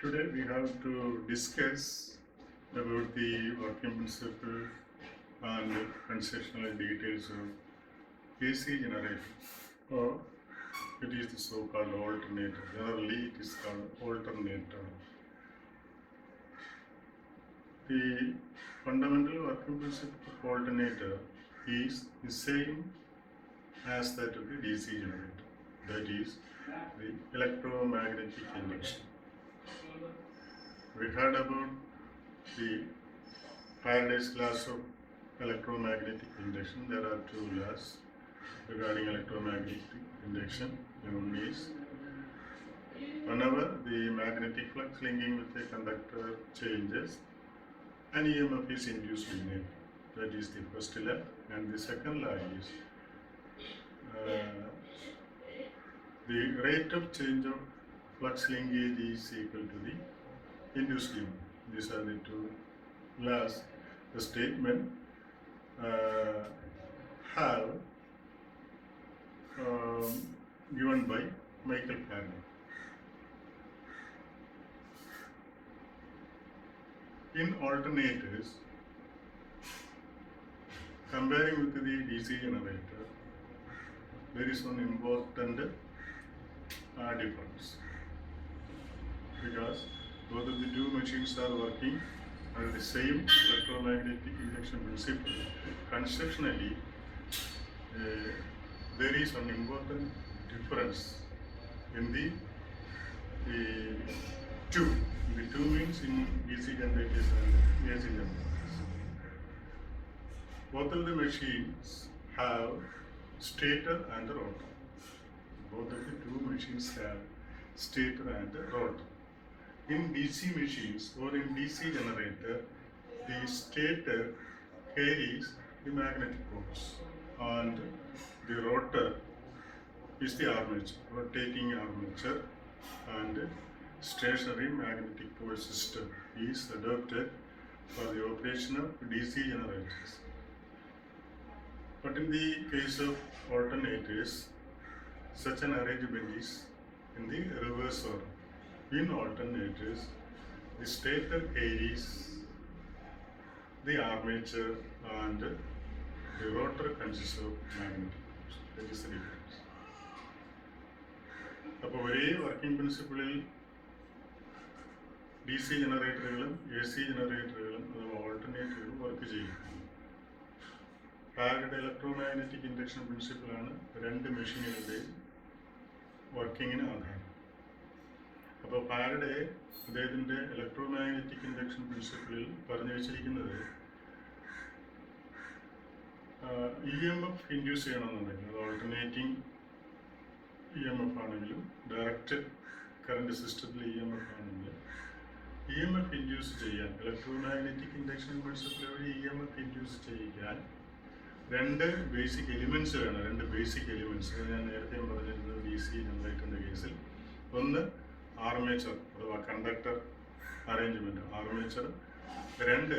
Today we have to discuss about the working principle and conceptual details of AC generator, or it is the so-called alternator. Generally, it is called alternator. The fundamental working principle of alternator is the same as that of the DC generator. That is the electromagnetic induction. We heard about the Faraday's laws of electromagnetic induction. There are two laws regarding electromagnetic induction. One is whenever the magnetic flux linking with a conductor changes, an EMF is induced in it. That is the first law. And the second law is the rate of change of flux linkage is equal to the induced EMF. These are the two laws. The statement have given by Michael Faraday. In alternators, comparing with the DC generator, there is one important difference, because both of the two machines are working under the same electromagnetic induction principle. Conceptually, there is one important difference in the two. The two means in DC generators and AC generators. Both of the machines have stator and rotor. Both of the two machines have stator and rotor. In DC machines or in DC generator, the stator carries the magnetic poles and the rotor is the armature, rotating armature, and stationary magnetic pole system is adopted for the operation of DC generators. But in the case of alternators, such an arrangement is in the reverse order. In alternators, the stator carries the armature and the rotor consists of magnetic poles. That is the difference. അപ്പോൾ ഒരേ working പ്രിൻസിപ്പിളിൽ DC ജനറേറ്ററുകളും AC ജനറേറ്ററുകളും അഥവാ ഓൾട്ടർനേറ്ററുകളും work ചെയ്യും. Faraday electromagnetic induction പ്രിൻസിപ്പിളാണ് രണ്ട് മെഷീനുകളുടെയും വർക്കിങ്ങിന് ആധാരം. അപ്പോൾ Faraday അദ്ദേഹത്തിൻ്റെ electromagnetic induction പ്രിൻസിപ്പിളിൽ പറഞ്ഞു വെച്ചിരിക്കുന്നത് EMF ഇൻഡ്യൂസ് ചെയ്യണമെന്നുണ്ടെങ്കിൽ, അത് ഓൾട്ടർനേറ്റിംഗ് EMF ആണെങ്കിലും ഡയറക്റ്റ് കറണ്ട് സിസ്റ്റത്തിൽ EMF ആണെങ്കിലും EMF ഇൻഡ്യൂസ് ചെയ്യാൻ, ഇലക്ട്രോമാഗ്നറ്റിക് ഇൻഡക്ഷൻ പ്രിൻസിപ്പിൾ വഴി EMF ഇൻഡ്യൂസ് ചെയ്യിക്കാൻ രണ്ട് ബേസിക് എലിമെൻറ്റ്സ് വേണം. രണ്ട് ബേസിക് എലിമെൻറ്റ്സ് ഞാൻ നേരത്തെയും പറഞ്ഞിരുന്നത് DC ജനറേറ്ററിൻ്റെ കേസിൽ. ഒന്ന് ആർമേച്ചർ അഥവാ കണ്ടക്ടർ അറേഞ്ച്മെൻറ്റ്, ആർമേച്ചർ. രണ്ട്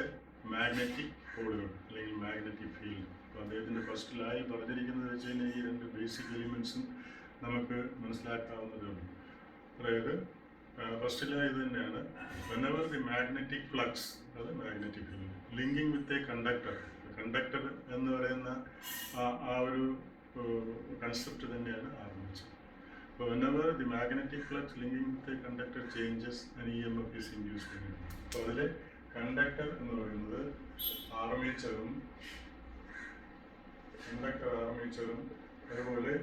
മാഗ്നറ്റിക് പോളുകൾ അല്ലെങ്കിൽ മാഗ്നറ്റിക് ഫീൽഡ്. അപ്പോൾ അദ്ദേഹത്തിൻ്റെ ഫസ്റ്റ് ലായിൽ പറഞ്ഞിരിക്കുന്നത് വെച്ച് കഴിഞ്ഞാൽ ഈ രണ്ട് ബേസിക് എലിമെൻറ്റ്സും നമുക്ക് മനസ്സിലാക്കാവുന്നതേ ഉള്ളൂ. അതായത് ഫസ്റ്റ് ലാ ഇത് തന്നെയാണ്. വെനെവർ ദി മാഗ്നറ്റിക് ഫ്ലക്സ്, അത് magnetic field, linking with a conductor. Conductor എന്ന് പറയുന്ന ആ ഒരു കൺസെപ്റ്റ് തന്നെയാണ് ആർമേച്ചർ. അപ്പോൾ whenever the magnetic flux linking with a conductor changes and EMF is induced ചെയ്യുന്നത്. അപ്പോൾ അതിൽ കണ്ടക്ടർ എന്ന് പറയുന്നത് ആർമേച്ചറും അതുപോലെ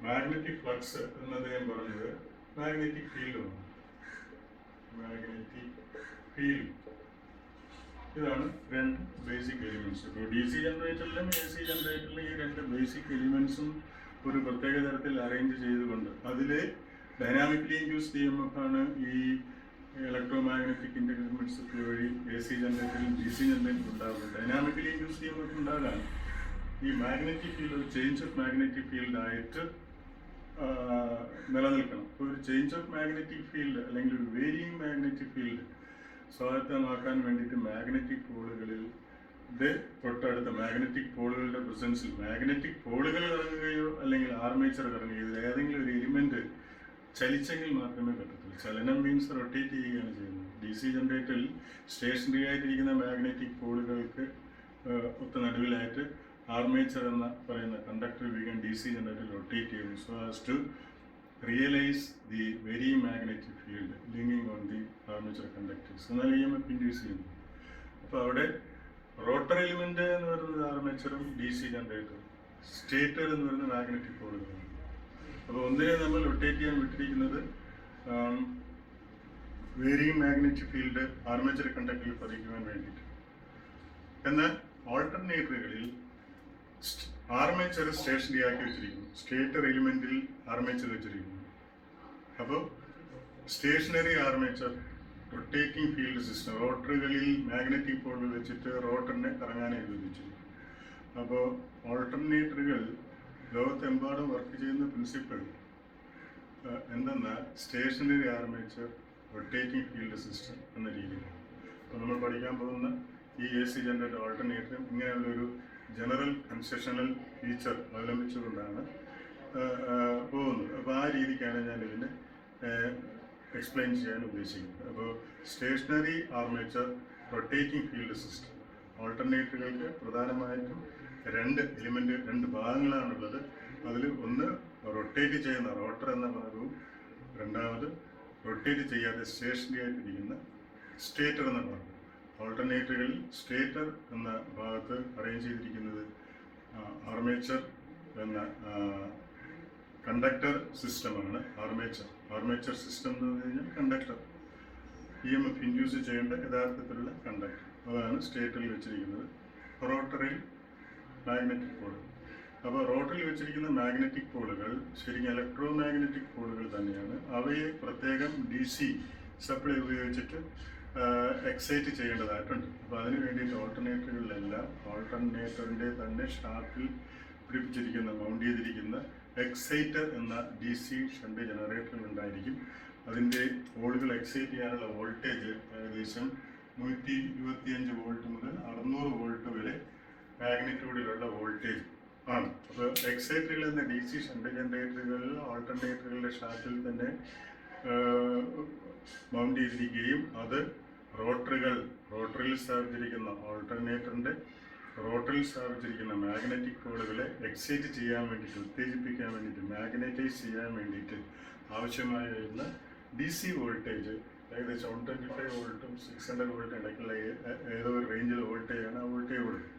മാഗ്നറ്റിക് ഫ്ലക്സ് എന്ന് അദ്ദേഹം പറഞ്ഞത് മാഗ്നറ്റിക് ഫീൽഡുമാണ്. മാഗ്നറ്റിക് ഫീൽഡ്, ഇതാണ് രണ്ട് ബേസിക് എലിമെൻറ്റ്സ്. ഇപ്പോൾ DC ജനറേറ്ററിലും AC ജനറേറ്ററിലും ഈ രണ്ട് ബേസിക് എലിമെൻറ്റ്സും ഒരു പ്രത്യേക തരത്തിൽ അറേഞ്ച് ചെയ്തുകൊണ്ട് അതിൽ ഡൈനാമിക്കലി ഇൻഡ്യൂസ്ഡ് EMF ആണ് ഈ ഇലക്ട്രോമാഗ്നറ്റിക് ഇൻഡക്ഷൻ പ്രിൻസിപ്പിൾ വഴി AC ജനറേറ്ററിലും DC ജനറേറ്ററിലും ഉണ്ടാകുന്നത്. ഡൈനാമിക്കലി ഇൻഡ്യൂസ്ഡ് EMF ഉണ്ടാകാൻ ഈ മാഗ്നറ്റിക് ഫീൽഡ് ഒരു ചേഞ്ച് ഓഫ് മാഗ്നറ്റിക് ഫീൽഡായിട്ട് നിലനിൽക്കണം. അപ്പോൾ ഒരു ചേഞ്ച് ഓഫ് മാഗ്നറ്റിക് ഫീൽഡ് അല്ലെങ്കിൽ ഒരു വേരിയിങ് മാഗ്നറ്റിക് ഫീൽഡ് സ്വായത്തമാക്കാൻ വേണ്ടിയിട്ട് മാഗ്നറ്റിക് പോളുകളിൽ തൊട്ടടുത്ത മാഗ്നറ്റിക് പോളുകളുടെ പ്രസൻസിൽ മാഗ്നറ്റിക് പോളുകൾ കറങ്ങുകയോ അല്ലെങ്കിൽ ആർമേച്ചർ കറങ്ങുകയോ ഇതിൽ ഏതെങ്കിലും ഒരു എലിമെൻറ്റ് ചലിച്ചെങ്കിൽ മാത്രമേ പറ്റത്തുള്ളൂ. ചലനം മീൻസ് റൊട്ടേറ്റ് ചെയ്യുകയാണ് ചെയ്യുന്നത്. ഡി സി ജനറേറ്ററിൽ സ്റ്റേഷനറി ആയിട്ടിരിക്കുന്ന മാഗ്നറ്റിക് പോളുകൾക്ക് ഒത്ത നടുവിലായിട്ട് ആർമേച്ചർ എന്ന പറയുന്ന കണ്ടക്ടർ ഉപയോഗിക്കാൻ ഡി സി ജനറേറ്റർ റൊട്ടേറ്റ് ചെയ്യുന്നു. So as to realise the very magnetic field linking on the armature conductors. എന്നാൽ EMF ഇൻഡ്യൂസ് ചെയ്യുന്നു. അപ്പോൾ അവിടെ റോട്ടർ എലിമെന്റ് എന്ന് പറയുന്നത് ആർമേച്ചറും ഡി സി ജനറേറ്ററും, സ്റ്റേറ്റർ എന്ന് പറയുന്നത് മാഗ്നറ്റിക് പോളുകളാണ്. അപ്പോൾ ഒന്നിനെ നമ്മൾ റൊട്ടേറ്റ് ചെയ്യാൻ വിട്ടിരിക്കുന്നത് വേരിയിങ് മാഗ്നറ്റിക് ഫീൽഡ് ആർമേച്ചർ കണ്ടക്ടറിൽ പതിക്കുവാൻ വേണ്ടിയിട്ട്. എന്നാൽ ഓൾട്ടർനേറ്ററുകളിൽ ആർമേച്ചർ സ്റ്റേഷനറി ആക്കി വെച്ചിരിക്കുന്നു, സ്റ്റേറ്റർ എലിമെന്റിൽ ആർമേച്ചർ വെച്ചിരിക്കുന്നു. അപ്പോൾ stationary armature rotating field system, റോട്ടറുകളിൽ മാഗ്നറ്റിക് പോളുകൾ വെച്ചിട്ട് റോട്ടറിനെ കറങ്ങാൻ അനുവദിച്ചിരിക്കുന്നു. അപ്പോൾ ഓൾട്ടർനേറ്ററുകൾ ലോകത്തെമ്പാടും വർക്ക് ചെയ്യുന്ന പ്രിൻസിപ്പിൾ എന്തെന്നാൽ stationary armature rotating field system എന്ന രീതിയിലാണ്. അപ്പോൾ നമ്മൾ പഠിക്കാൻ പോകുന്ന ഈ AC ജനറേറ്റർ ഓൾട്ടർനേറ്ററും ഇങ്ങനെയുള്ളൊരു ജനറൽ കൺസെഷണൽ ഫീച്ചർ അവലംബിച്ചുകൊണ്ടാണ് പോകുന്നത്. അപ്പോൾ ആ രീതിക്കാണ് ഞാൻ ഇതിനെ എക്സ്പ്ലെയിൻ ചെയ്യാൻ ഉദ്ദേശിക്കുന്നത്. അപ്പോൾ stationary armature rotating field system, ഓൾട്ടർനേറ്ററുകൾക്ക് പ്രധാനമായിട്ടും രണ്ട് ഭാഗങ്ങളാണുള്ളത്. അതിൽ ഒന്ന് റൊട്ടേറ്റ് ചെയ്യുന്ന റോട്ടർ എന്ന ഭാഗവും, രണ്ടാമത് റൊട്ടേറ്റ് ചെയ്യാതെ സ്റ്റേഷനറി ആയിട്ടിരിക്കുന്ന സ്റ്റേറ്റർ എന്ന ഭാഗം. ഓൾട്ടർനേറ്ററുകളിൽ സ്റ്റേറ്റർ എന്ന ഭാഗത്ത് അറേഞ്ച് ചെയ്തിരിക്കുന്നത് ആർമേച്ചർ എന്ന കണ്ടക്ടർ സിസ്റ്റമാണ്. ആർമേച്ചർ സിസ്റ്റം എന്ന് പറഞ്ഞു കഴിഞ്ഞാൽ കണ്ടക്ടർ, EMF ഇൻഡ്യൂസ് ചെയ്യേണ്ട യഥാർത്ഥത്തിലുള്ള കണ്ടക്ടർ, അതാണ് സ്റ്റേറ്ററിൽ വെച്ചിരിക്കുന്നത്. റോട്ടറിൽ മാഗ്നറ്റിക് പോളുകൾ. അപ്പോൾ റോട്ടറിൽ വെച്ചിരിക്കുന്ന മാഗ്നറ്റിക് പോളുകൾ ശരിക്കും ഇലക്ട്രോ മാഗ്നറ്റിക് പോളുകൾ തന്നെയാണ്. അവയെ പ്രത്യേകം DC സപ്ലൈ ഉപയോഗിച്ചിട്ട് എക്സൈറ്റ് ചെയ്യേണ്ടതായിട്ടുണ്ട്. അപ്പോൾ അതിന് വേണ്ടിയിട്ട് ഓൾട്ടർനേറ്ററുകളിലെല്ലാം ഓൾട്ടർനേറ്ററിൻ്റെ തന്നെ ഷാഫ്റ്റിൽ പിടിപ്പിച്ചിരിക്കുന്ന മൗണ്ട് ചെയ്തിരിക്കുന്ന എക്സൈറ്റർ എന്ന DC ഷണ്ട് ജനറേറ്ററുകൾ ഉണ്ടായിരിക്കും. അതിൻ്റെ പോളുകൾ എക്സൈറ്റ് ചെയ്യാനുള്ള വോൾട്ടേജ് ഏകദേശം 125 വോൾട്ട് മുതൽ 600 വോൾട്ട് വരെ മാഗ്നിറ്റ്യൂഡിലുള്ള വോൾട്ടേജ് ആണ്. അപ്പോൾ എക്സൈറ്ററുകൾ എന്ന DC ഷണ്ട് ജനറേറ്ററുകൾ ഓൾട്ടർനേറ്ററുകളുടെ ഷാഫ്റ്റിൽ തന്നെ മൗണ്ട് ചെയ്തിരിക്കുകയും അത് റോട്ടറിൽ സ്ഥാപിച്ചിരിക്കുന്ന ഓൾട്ടർനേറ്ററിൻ്റെ റോട്ടറിൽ സ്ഥാപിച്ചിരിക്കുന്ന മാഗ്നറ്റിക് പോളുകളെ എക്സൈറ്റ് ചെയ്യാൻ വേണ്ടിയിട്ട്, ഉത്തേജിപ്പിക്കാൻ വേണ്ടിയിട്ട്, മാഗ്നറ്റൈസ് ചെയ്യാൻ വേണ്ടിയിട്ട് ആവശ്യമായി വരുന്ന DC വോൾട്ടേജ് ഏകദേശം 125 വോൾട്ടും 600 വോൾട്ടും ഇടയ്ക്കുള്ള ഏതോ ഒരു റേഞ്ചിൽ വോൾട്ടേജാണ് ആ വോൾട്ടേജ് കൊടുക്കുന്നത്.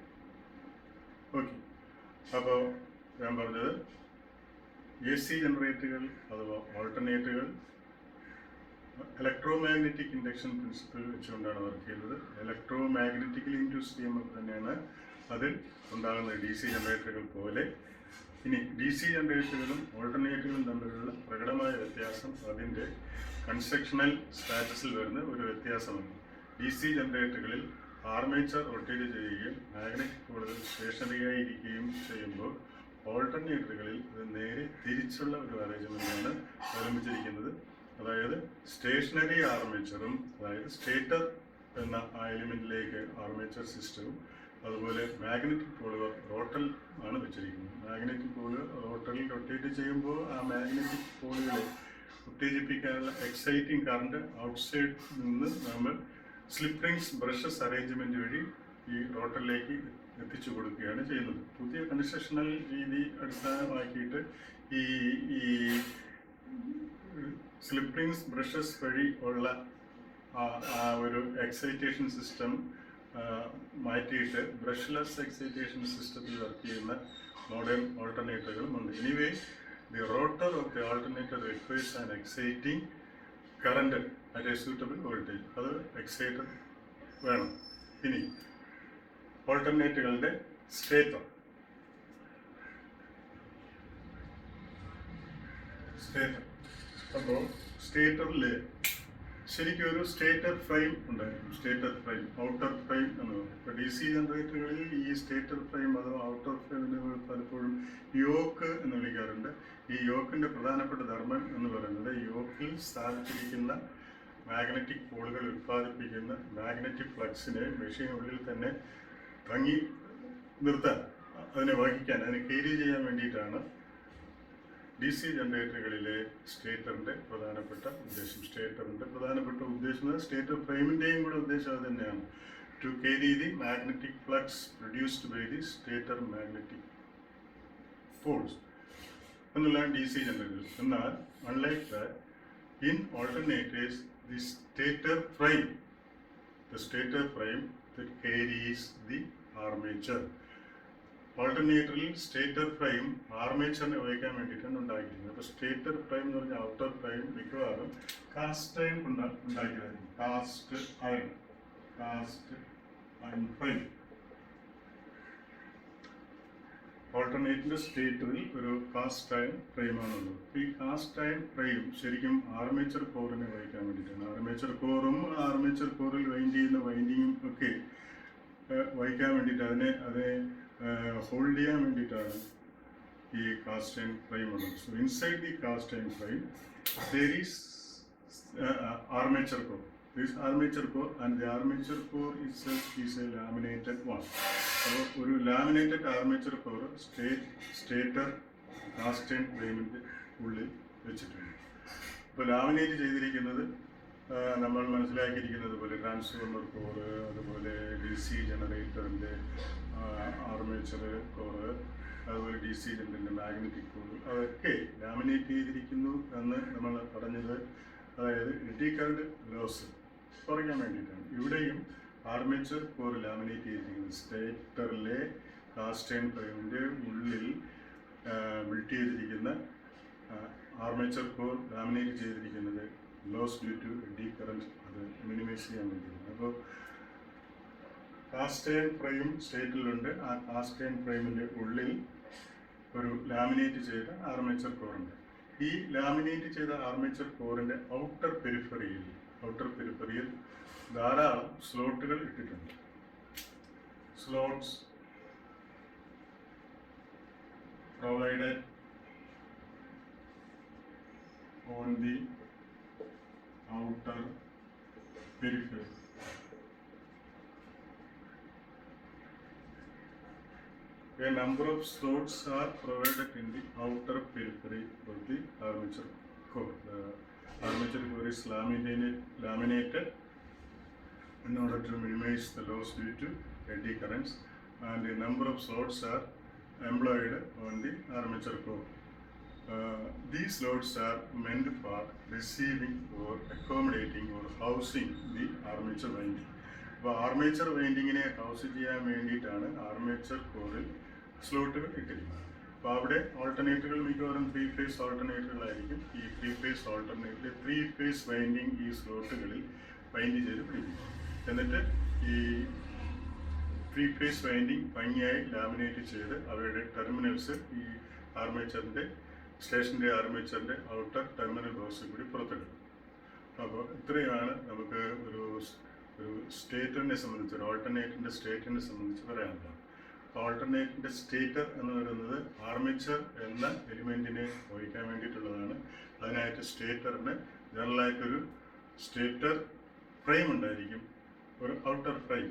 ഓക്കെ, അപ്പോൾ ഞാൻ പറഞ്ഞത് AC ജനറേറ്ററുകൾ അഥവാ ഓൾട്ടർനേറ്ററുകൾ ഇലക്ട്രോ മാഗ്നറ്റിക് ഇൻഡക്ഷൻ പ്രിൻസിപ്പിൾ വെച്ചുകൊണ്ടാണ് വർക്ക് ചെയ്യുന്നത്. ഇലക്ട്രോ മാഗ്നറ്റിക്കലി ഇൻഡ്യൂസ് EMF തന്നെയാണ് അതിൽ ഉണ്ടാകുന്ന DC ജനറേറ്ററുകൾ പോലെ. ഇനി DC ജനറേറ്ററുകളും ഓൾട്ടർനേറ്ററുകളും തമ്മിലുള്ള പ്രകടമായ വ്യത്യാസം അതിൻ്റെ കൺസ്ട്രക്ഷണൽ സ്റ്റാറ്റസിൽ വരുന്ന ഒരു വ്യത്യാസമാണ്. DC ജനറേറ്ററുകളിൽ ആർമേച്ചർ റൊട്ടേറ്റ് ചെയ്യുകയും മാഗ്നറ്റിക് പോളുകൾ സ്റ്റേഷനറിയായി ഇരിക്കുകയും ചെയ്യുമ്പോൾ ഓൾട്ടർനേറ്ററുകളിൽ ഇത് നേരെ തിരിച്ചുള്ള ഒരു അറേഞ്ച്മെൻ്റാണ് അവലംബിച്ചിരിക്കുന്നത്. അതായത് സ്റ്റേഷനറി ആർമേച്ചറും, അതായത് സ്റ്റേറ്റർ എന്ന ആ എലിമെൻറ്റിലേക്ക് ആർമേച്ചർ സിസ്റ്റവും, അതുപോലെ മാഗ്നറ്റിക് പോളുകൾ റോട്ടറിൽ ആണ് വെച്ചിരിക്കുന്നത്. മാഗ്നറ്റിക് പോളുകൾ റോട്ടറിൽ റൊട്ടേറ്റ് ചെയ്യുമ്പോൾ ആ മാഗ്നറ്റിക് പോളുകളെ ഉത്തേജിപ്പിക്കാനുള്ള എക്സൈറ്റിംഗ് കറണ്ട് ഔട്ട്സൈഡ് നിന്ന് നമ്മൾ സ്ലിപ്പ് റിങ്സ് ബ്രഷസ് അറേഞ്ച്മെൻറ്റ് വഴി ഈ റോട്ടറിലേക്ക് എത്തിച്ചു കൊടുക്കുകയാണ് ചെയ്യുന്നത്. പുതിയ കൺസ്ട്രക്ഷണൽ രീതി അടിസ്ഥാനമാക്കിയിട്ട് ഈ സ്ലിപ്പ് റിങ്സ് ബ്രഷസ് വഴി ഉള്ള ആ ഒരു എക്സൈറ്റേഷൻ സിസ്റ്റം മാറ്റിയിട്ട് ബ്രഷ്ലെസ് എക്സൈറ്റേഷൻ സിസ്റ്റത്തിൽ വർക്ക് ചെയ്യുന്ന മോഡേൺ ഓൾട്ടർനേറ്ററുകളും ഉണ്ട്. Anyway, the rotor of the alternator requires an exciting current at A suitable voltage. അത് എക്സൈറ്റർ വേണം. ഇനി ഓൾട്ടർനേറ്ററുകളുടെ സ്റ്റേറ്റർ. അപ്പോൾ സ്റ്റേറ്ററിൽ ശരിക്കും ഒരു സ്റ്റേറ്റർ ഫ്രെയിം ഉണ്ടായിരിക്കും. സ്റ്റേറ്റർ ഫ്രെയിം, ഔട്ടർ ഫ്രെയിം എന്ന് പറയും. ഇപ്പോൾ DC ജനറേറ്ററുകളിൽ ഈ സ്റ്റേറ്റർ ഫ്രെയിം അഥവാ ഔട്ടർ ഫ്രെയിമിന് പലപ്പോഴും യോക്ക് എന്ന് വിളിക്കാറുണ്ട്. ഈ യോക്കിൻ്റെ പ്രധാനപ്പെട്ട ധർമ്മം എന്ന് പറയുന്നത് യോക്കിൽ സ്ഥാപിച്ചിരിക്കുന്ന മാഗ്നറ്റിക് പോളുകൾ ഉത്പാദിപ്പിക്കുന്ന മാഗ്നറ്റിക് ഫ്ലക്സിനെ മെഷീനുള്ളിൽ തന്നെ തങ്ങി നിർത്താൻ, അതിനെ വഹിക്കാൻ, അതിനെ ക്യാരി ചെയ്യാൻ വേണ്ടിയിട്ടാണ് DC ജനറേറ്ററുകളിലെ സ്റ്റേറ്ററിൻ്റെ പ്രധാനപ്പെട്ട ഉദ്ദേശം സ്റ്റേറ്റർ ഫ്രെയിമിൻ്റെയും കൂടെ ഉദ്ദേശം അത് തന്നെയാണ്. To carry the magnetic flux produced by the stator magnetic poles എന്നുള്ള DC ജനറേറ്റേഴ്സ്. എന്നാൽ unlike that, in alternators the stator frame that carries the armature. ഓൾട്ടർനേറ്ററിൽ സ്റ്റേറ്റർ ഫ്രെയിം ആർമേച്ചറിനെ ഉപയോഗിക്കാൻ വേണ്ടിയിട്ടാണ് ഉണ്ടാക്കിയിരിക്കുന്നത്. അപ്പോൾ സ്റ്റേറ്റർ ഫ്രെയിം എന്ന് പറഞ്ഞാൽ ഔട്ടർ ഫ്രെയിം മിക്കവാറും കാസ്റ്റ് അയൺ ഉണ്ടാക്കിയതായിരിക്കും. Cast iron frame. ഓൾട്ടർനേറ്ററിൻ്റെ സ്റ്റേറ്ററിൽ ഒരു കാസ്റ്റ് അയൺ ഫ്രെയിമാണുള്ളത്. ഈ കാസ്റ്റ് അയൺ ഫ്രെയിം ശരിക്കും ആർമേച്ചർ കോറിനെ വഹിക്കാൻ വേണ്ടിയിട്ടാണ്. ആർമേച്ചർ കോറിൽ വൈൻഡ് ചെയ്യുന്ന വൈൻഡിങ്ങും ഒക്കെ വഹിക്കാൻ വേണ്ടിയിട്ട് അതിനെ ഹോൾഡ് ചെയ്യാൻ വേണ്ടിയിട്ടാണ് ഈ കാസ്റ്റ് അയൺ ഫ്രെയിം ഉള്ളത്. So inside the cast iron frame there is armature core. This armature core and the armature core itself is a laminated one. അപ്പോൾ ഒരു laminated armature core stator cast iron ഫ്രെയിമിൻ്റെ ഉള്ളിൽ വെച്ചിട്ടുണ്ട്. ഇപ്പോൾ laminate ചെയ്തിരിക്കുന്നത് നമ്മൾ മനസ്സിലാക്കിയിരിക്കുന്നത് പോലെ ട്രാൻസ്ഫോർമർ കോറ്, അതുപോലെ DC ജനറേറ്ററിൻ്റെ ആർമേച്ചർ കോറ്, അതുപോലെ DC ജനറേറ്ററിൻ്റെ മാഗ്നറ്റിക് കോറ്, അതൊക്കെ ലാമിനേറ്റ് ചെയ്തിരിക്കുന്നു എന്ന് നമ്മൾ പറഞ്ഞത്. അതായത് എഡി കറന്റ് ലോസ് കുറയ്ക്കാൻ വേണ്ടിയിട്ടാണ്. ഇവിടെയും ആർമേച്ചർ കോർ ലാമിനേറ്റ് ചെയ്തിരിക്കുന്നത് സ്റ്റേറ്ററിലെ കാസ്റ്റ് അയൺ ഫ്രെയിമിൻ്റെ ഉള്ളിൽ ബിൽറ്റ് ചെയ്തിരിക്കുന്ന ആർമേച്ചർ കോർ ലാമിനേറ്റ് ചെയ്തിരിക്കുന്നത് loss due to eddy current അത് മിനിമൈസ് ചെയ്യാൻ വേണ്ടിയിട്ടാണ്. അപ്പോൾ കാസ്റ്റ് അയൺ ഫ്രെയിം സ്റ്റേറ്റിലുണ്ട്. ആ കാസ്റ്റ് അയൺ ഫ്രെയിമിൻ്റെ ഉള്ളിൽ ഒരു ലാമിനേറ്റ് ചെയ്ത ആർമേച്ചർ കോറുണ്ട്. ഈ ലാമിനേറ്റ് ചെയ്ത ആർമേച്ചർ കോറിൻ്റെ ഔട്ടർ പെരിഫറിയിൽ ധാരാളം സ്ലോട്ടുകൾ ഇട്ടിട്ടുണ്ട്. Slots provided on the outer periphery. A number of slots are provided in the outer periphery of the armature core. The armature core is laminated in order to minimize the loss due to eddy currents, and a number of slots are employed on the armature core. These slots are meant for receiving or accommodating or housing the armature winding. അപ്പോൾ armature വൈൻഡിങ്ങിനെ house ചെയ്യാൻ വേണ്ടിയിട്ടാണ് armature കോറിൽ സ്ലോട്ടുകൾ ഇട്ടിരിക്കുന്നത്. അപ്പോൾ അവിടെ ഓൾട്ടർനേറ്ററുകൾ മിക്കവാറും 3 phase ഓൾട്ടർനേറ്ററുകളായിരിക്കും. ഈ 3 phase ഓൾട്ടർനേറ്ററിൽ 3 phase വൈൻഡിങ് ഈ സ്ലോട്ടുകളിൽ വൈൻഡ് ചെയ്ത് പിടിക്കും. എന്നിട്ട് ഈ 3 phase വൈൻഡിങ് ഭംഗിയായി ലാമിനേറ്റ് ചെയ്ത് അവയുടെ ടെർമിനൽസ് ഈ ആർമേച്ചറിൻ്റെ ഔട്ടർ ടെർമിനൽ ബോക്സിൽ കൂടി പുറത്തെടുക്കും. അപ്പോൾ ഇത്രയാണ് നമുക്ക് ഒരു സ്റ്റേറ്ററിനെ സംബന്ധിച്ച്, ഒരു ഓൾട്ടർനേറ്ററിൻ്റെ സ്റ്റേറ്ററിനെ സംബന്ധിച്ച് പറയാനുള്ളത്. ഓൾട്ടർനേറ്ററിൻ്റെ സ്റ്റേറ്റർ എന്ന് പറയുന്നത് ആർമേച്ചർ എന്ന എലിമെൻറ്റിനെ വഹിക്കാൻ വേണ്ടിയിട്ടുള്ളതാണ്. അതിനായിട്ട് സ്റ്റേറ്ററിന് ജനറലായിട്ടൊരു സ്റ്റേറ്റർ ഫ്രെയിം ഉണ്ടായിരിക്കും, ഒരു ഔട്ടർ ഫ്രെയിം.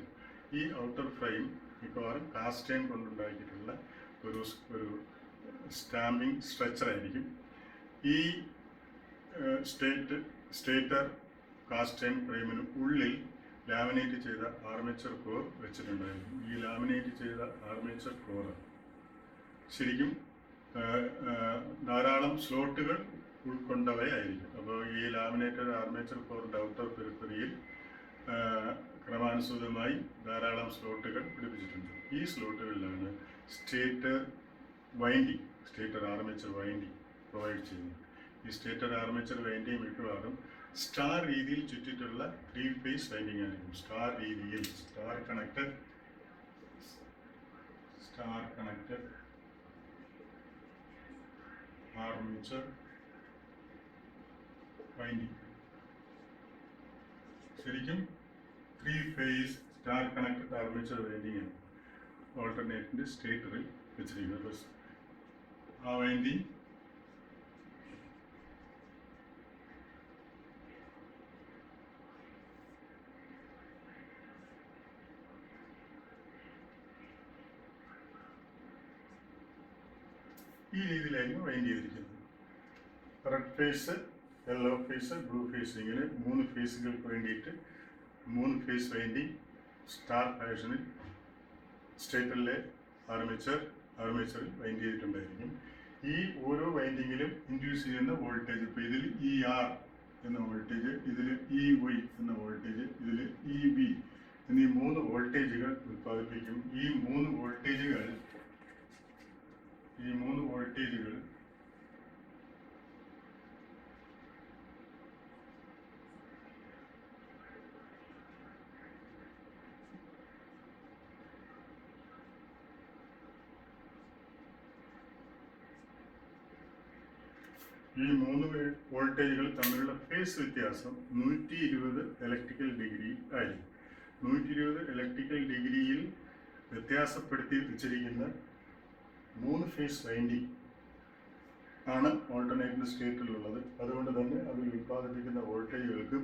ഈ ഔട്ടർ ഫ്രെയിം മിക്കവാറും കാസ്റ്റ് അയൺ കൊണ്ടുണ്ടാക്കിയിട്ടുള്ള ഒരു സ്റ്റാമ്പിംഗ് സ്ട്രക്ചറായിരിക്കും. ഈ സ്റ്റേറ്റർ കാസ്റ്റ് അയൺ ഫ്രെയിമിന് ഉള്ളിൽ ലാമിനേറ്റ് ചെയ്ത ആർമേച്ചർ കോർ വെച്ചിട്ടുണ്ടായിരിക്കും. ഈ ലാമിനേറ്റ് ചെയ്ത ആർമേച്ചർ കോർ ശരിക്കും ധാരാളം സ്ലോട്ടുകൾ ഉൾക്കൊണ്ടവയായിരിക്കും. അപ്പോൾ ഈ ലാമിനേറ്റഡ് ആർമേച്ചർ കോറിൻ്റെ ഔട്ടർ പെരിഫറിയിൽ ക്രമാനുസൃതമായി ധാരാളം സ്ലോട്ടുകൾ പിടിപ്പിച്ചിട്ടുണ്ട്. ഈ സ്ലോട്ടുകളിലാണ് സ്റ്റേറ്റർ ആർമേച്ചർ വൈൻഡിങ് പ്രൊവൈഡ് ചെയ്യുന്നത്. ഈ സ്റ്റേറ്റർ ആർമേച്ചർ വൈൻഡിങ് മിക്കവാറും സ്റ്റാർ രീതിയിൽ ചുറ്റിട്ടുള്ള 3 phase വൈൻഡിങ് ആയിരിക്കും. സ്റ്റാർ രീതിയിൽ സ്റ്റാർ കണക്റ്റഡ് ആർമേച്ചർ വൈൻഡിങ് ശരിക്കും 3 phase star connected armature winding ആണ് ഓൾട്ടർനേറ്ററിൻ്റെ സ്റ്റേറ്ററിൽ വെച്ചിരിക്കുന്നത്. ആ വൈൻഡിങ് ഈ രീതിയിലായിരിക്കും വൈൻഡ് ചെയ്തിരിക്കുന്നത്. Red phase, yellow phase, blue phase, ഇങ്ങനെ 3 ഫേസുകൾക്ക് വേണ്ടിയിട്ട് 3 ഫേസ് വൈൻഡിങ് സ്റ്റാർ ഫാഷനിൽ സ്റ്റേറ്ററിലെ ആർമേച്ചറിൽ വൈൻഡ് ചെയ്തിട്ടുണ്ടായിരിക്കും. ഈ ഓരോ വൈൻഡിങ്ങിലും ഇൻഡ്യൂസ് ചെയ്യുന്ന വോൾട്ടേജ്, ഇപ്പോൾ ഇതിൽ ER എന്ന വോൾട്ടേജ്, ഇതിൽ EY എന്ന വോൾട്ടേജ്, ഇതിൽ EB എന്നീ 3 വോൾട്ടേജുകൾ ഉൽപ്പാദിപ്പിക്കും. ഈ മൂന്ന് വോൾട്ടേജുകൾ തമ്മിലുള്ള ഫേസ് വ്യത്യാസം 120 ഇലക്ട്രിക്കൽ ഡിഗ്രി ആയിരിക്കും. 120 ഇലക്ട്രിക്കൽ ഡിഗ്രിയിൽ വ്യത്യാസപ്പെടുത്തി വെച്ചിരിക്കുന്ന 3 ഫേസ് വൈൻഡിങ് ആണ് ഓൾട്ടർനേറ്റീവ് സ്റ്റേറ്റിലുള്ളത്. അതുകൊണ്ട് തന്നെ അതിൽ ഉൽപ്പാദിപ്പിക്കുന്ന വോൾട്ടേജുകൾക്കും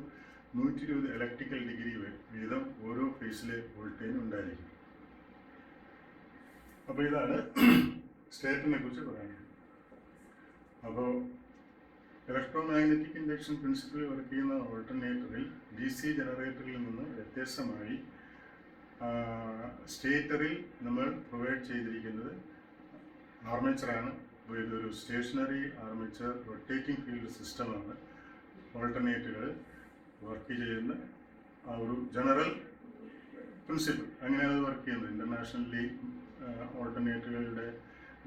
120 ഇലക്ട്രിക്കൽ ഡിഗ്രി വീതം ഓരോ ഫേസിലെ വോൾട്ടേജ് ഉണ്ടായിരിക്കും. അപ്പോൾ ഇതാണ് സ്റ്റേറ്റിനെ കുറിച്ച് പറയുന്നത്. അപ്പോൾ ഇലക്ട്രോമാഗ്നറ്റിക് ഇൻഡക്ഷൻ പ്രിൻസിപ്പിൾ വർക്ക് ചെയ്യുന്ന ഓൾട്ടർനേറ്ററിൽ DC ജനറേറ്ററിൽ നിന്ന് വ്യത്യസ്തമായി സ്റ്റേറ്ററിൽ നമ്മൾ പ്രൊവൈഡ് ചെയ്തിരിക്കുന്നത് ആർമേച്ചറാണ്. ഇതൊരു സ്റ്റേഷനറി ആർമേച്ചർ റൊട്ടേറ്റിംഗ് ഫീൽഡ് സിസ്റ്റമാണ്. ഓൾട്ടർനേറ്ററുകൾ വർക്ക് ചെയ്യുന്ന ആ ഒരു ജനറൽ പ്രിൻസിപ്പിൾ അങ്ങനെയാണ് അത് വർക്ക് ചെയ്യുന്നത്. ഇൻ്റർനാഷണലി ഓൾട്ടർനേറ്ററുകളുടെ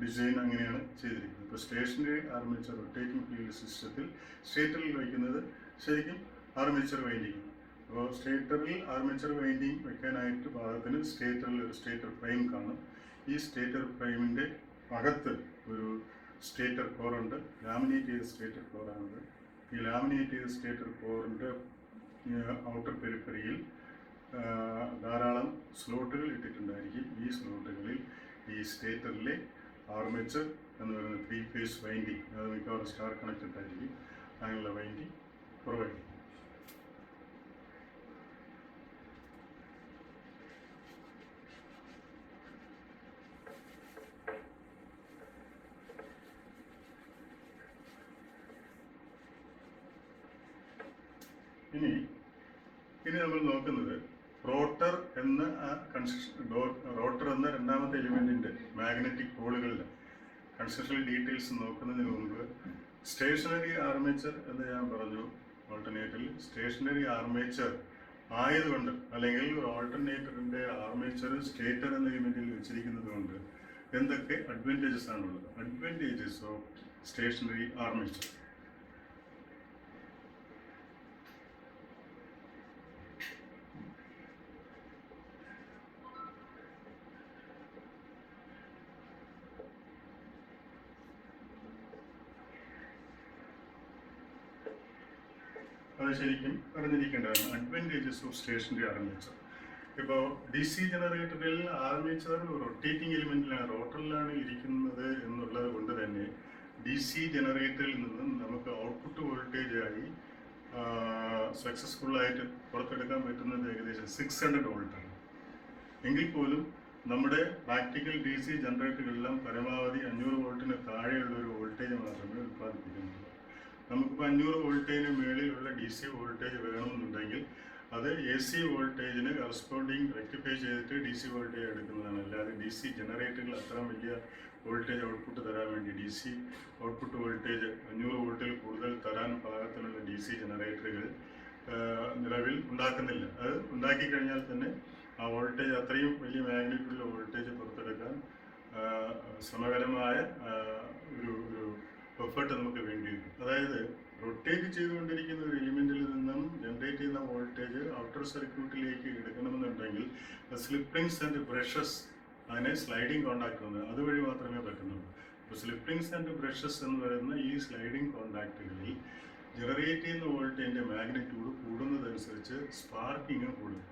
ഡിസൈൻ അങ്ങനെയാണ് ചെയ്തിരിക്കുന്നത്. ഇപ്പോൾ സ്റ്റേഷനറി ആർമേച്ചർ റൊട്ടേറ്റിംഗ് ഫീൽഡ് സിസ്റ്റത്തിൽ സ്റ്റേറ്ററിൽ വയ്ക്കുന്നത് ശരിക്കും ആർമേച്ചർ വൈൻഡിങ്. അപ്പോൾ സ്റ്റേറ്ററിൽ ആർമേച്ചർ വൈൻഡിങ് വയ്ക്കാനായിട്ട് ഭാഗത്തിന് സ്റ്റേറ്ററിൽ ഒരു സ്റ്റേറ്റർ ഫ്രെയിം കാണും. ഈ സ്റ്റേറ്റർ ഫ്രെയിമിൻ്റെ അകത്ത് ഒരു സ്റ്റേറ്റർ കോറുണ്ട്. ലാമിനേറ്റ് ചെയ്ത സ്റ്റേറ്റർ കോറാണത്. ഈ ലാമിനേറ്റ് ചെയ്ത സ്റ്റേറ്റർ കോറിൻ്റെ ഔട്ടർ പെരിഫറിയിൽ ധാരാളം സ്ലോട്ടുകൾ ഇട്ടിട്ടുണ്ടായിരിക്കും. ഈ സ്ലോട്ടുകളിൽ ഈ സ്റ്റേറ്ററിലെ ആർമേച്ചർ എന്ന് പറയുന്ന 3 ഫേസ് വൈൻഡിങ്, അത് മിക്കവാറും സ്റ്റാർ കണക്റ്റഡ് ആയിരിക്കും, അങ്ങനെയുള്ള വൈൻഡിങ് പ്രൊവൈഡ് ചെയ്യും. ഇനി നമ്മൾ നോക്കുന്നത് റോട്ടർ എന്ന രണ്ടാമത്തെ എലിമെന്റിന്റെ മാഗ്നറ്റിക് പോളുകളുടെ കൺസ്ട്രക്ഷൻ ഡീറ്റെയിൽസ് നോക്കുന്നതിന് മുമ്പ് സ്റ്റേഷനറി ആർമേച്ചർ എന്ന് ഞാൻ പറഞ്ഞു. ഓൾട്ടർനേറ്ററിൽ സ്റ്റേഷനറി ആർമേച്ചർ ആയതുകൊണ്ട്, അല്ലെങ്കിൽ ഒരു ഓൾട്ടർനേറ്ററിന്റെ ആർമേച്ചർ സ്റ്റേറ്റർ എന്ന എലിമെന്റിൽ വെച്ചിരിക്കുന്നത് കൊണ്ട് എന്തൊക്കെ അഡ്വാൻറ്റേജസ് ആണുള്ളത്? Advantages of stationary armature. അത് ശരിക്കും അറിഞ്ഞിരിക്കേണ്ടതാണ്. Advantages of stationary armature. ഇപ്പോൾ DC ജനറേറ്ററിൽ ആർമേച്ചർ റൊട്ടേറ്റിംഗ് എലിമെന്റിലാണ്, റോട്ടറിലാണ് ഇരിക്കുന്നത് എന്നുള്ളത് കൊണ്ട് തന്നെ DC ജനറേറ്ററിൽ നിന്നും നമുക്ക് ഔട്ട്പുട്ട് വോൾട്ടേജായി സക്സസ്ഫുള്ളായിട്ട് പുറത്തെടുക്കാൻ പറ്റുന്നത് ഏകദേശം 600 വോൾട്ടാണ്. എങ്കിൽ പോലും നമ്മുടെ പ്രാക്ടിക്കൽ DC ജനറേറ്ററുകളെല്ലാം പരമാവധി 500 വോൾട്ടിന് താഴെയുള്ള ഒരു വോൾട്ടേജ് മാത്രമേ ഉൽപ്പാദിപ്പിക്കുന്നുള്ളൂ. നമുക്കിപ്പോൾ 500 വോൾട്ടേജിന് മേളിലുള്ള DC വോൾട്ടേജ് വേണമെന്നുണ്ടെങ്കിൽ അത് AC വോൾട്ടേജിന് കറസ്പോണ്ടിങ് റെക്ടിഫൈ ചെയ്തിട്ട് DC വോൾട്ടേജ് എടുക്കുന്നതാണ്. അല്ലാതെ DC ജനറേറ്ററുകൾ അത്ര വലിയ വോൾട്ടേജ് ഔട്ട്പുട്ട് തരാൻ വേണ്ടി DC ഔട്ട്പുട്ട് വോൾട്ടേജ് 500 വോൾട്ടിൽ കൂടുതൽ തരാൻ പാകത്തിലുള്ള DC ജനറേറ്ററുകൾ നിലവിൽ ഉണ്ടാക്കുന്നില്ല. അത് ഉണ്ടാക്കി കഴിഞ്ഞാൽ തന്നെ ആ വോൾട്ടേജ്, അത്രയും വലിയ മാഗ്നിറ്റ്യൂഡിലുള്ള വോൾട്ടേജ് പുറത്തെടുക്കാൻ ശ്രമകരമായ ഒരു എഫേർട്ട് നമുക്ക് വേണ്ടി വരും. അതായത് റൊട്ടേറ്റ് ചെയ്തുകൊണ്ടിരിക്കുന്ന ഒരു എലിമെന്റിൽ നിന്നും ജനറേറ്റ് ചെയ്യുന്ന വോൾട്ടേജ് ഔട്ടർ സർക്യൂട്ടിലേക്ക് എടുക്കണമെന്നുണ്ടെങ്കിൽ സ്ലിപ്പ് റിങ്സ് ആൻഡ് ബ്രഷസ്, അതിനെ സ്ലൈഡിംഗ് കോണ്ടാക്ട് ഉണ്ട്, അതുവഴി മാത്രമേ പറ്റുന്നുള്ളൂ. അപ്പോൾ സ്ലിപ്പ് റിങ്സ് ആൻഡ് ബ്രഷസ് എന്ന് പറയുന്ന ഈ സ്ലൈഡിംഗ് കോണ്ടാക്റ്റുകളിൽ ജനറേറ്റ് ചെയ്യുന്ന വോൾട്ടേജിൻ്റെ മാഗ്നിറ്റ്യൂഡ് കൂടുന്നതനുസരിച്ച് സ്പാർക്കിങ് കൂടും.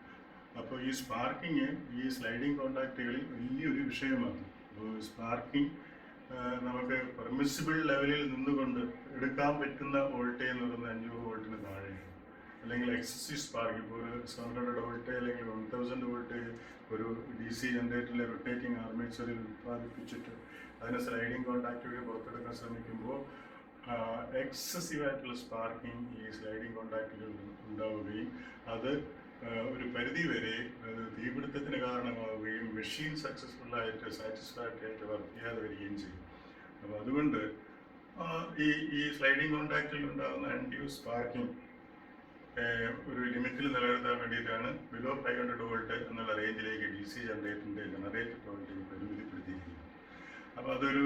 അപ്പോൾ ഈ സ്പാർക്കിങ് ഈ സ്ലൈഡിംഗ് കോണ്ടാക്റ്റുകളിൽ വലിയൊരു വിഷയമാണ്. സ്പാർക്കിംഗ് നമുക്ക് പെർമിസിബിൾ ലെവലിൽ നിന്നുകൊണ്ട് എടുക്കാൻ പറ്റുന്ന വോൾട്ടേജ് എന്ന് പറയുന്നത് 500 വോൾട്ടിന് താഴെയാണ്. അല്ലെങ്കിൽ എക്സസീവ് സ്പാർക്ക്, ഇപ്പോൾ ഒരു 700 വോൾട്ടേജ് അല്ലെങ്കിൽ 1000 വോൾട്ടേജ് ഒരു DC ജനറേറ്ററിലെ റൊട്ടേറ്റിംഗ് ആർമേച്ചറിൽ ഉത്പാദിപ്പിച്ചിട്ട് അതിനെ സ്ലൈഡിംഗ് കോണ്ടാക്ട് വഴി പുറത്തെടുക്കാൻ ശ്രമിക്കുമ്പോൾ എക്സസീവ് ആയിട്ടുള്ള സ്പാർക്കിംഗ് ഈ സ്ലൈഡിംഗ് കോണ്ടാക്റ്റുകളിൽ ഉണ്ടാവുകയും അത് ഒരു പരിധി വരെ തീപിടുത്തത്തിന് കാരണമാവുകയും മെഷീൻ സക്സസ്ഫുള്ളായിട്ട് സാറ്റിസ്ഫാക്ടറി ആയിട്ട് വർക്ക് ചെയ്യാതെ വരികയും ചെയ്യും. അപ്പോൾ അതുകൊണ്ട് ഈ സ്ലൈഡിംഗ് കോണ്ടാക്റ്റിൽ ഉണ്ടാകുന്ന അൺഡ്യൂസ് സ്പാർക്കിംഗ് ഒരു ലിമിറ്റിൽ നിലനിർത്താൻ വേണ്ടിയിട്ടാണ് ബിലോ 500 വോൾട്ട് എന്നുള്ള റേഞ്ചിലേക്ക് DC ജനറേറ്ററിൻ്റെ ജനറേറ്റർ വോൾട്ടേജ് പരിമിതിപ്പെടുത്തിയിരിക്കുന്നത്. അപ്പോൾ അതൊരു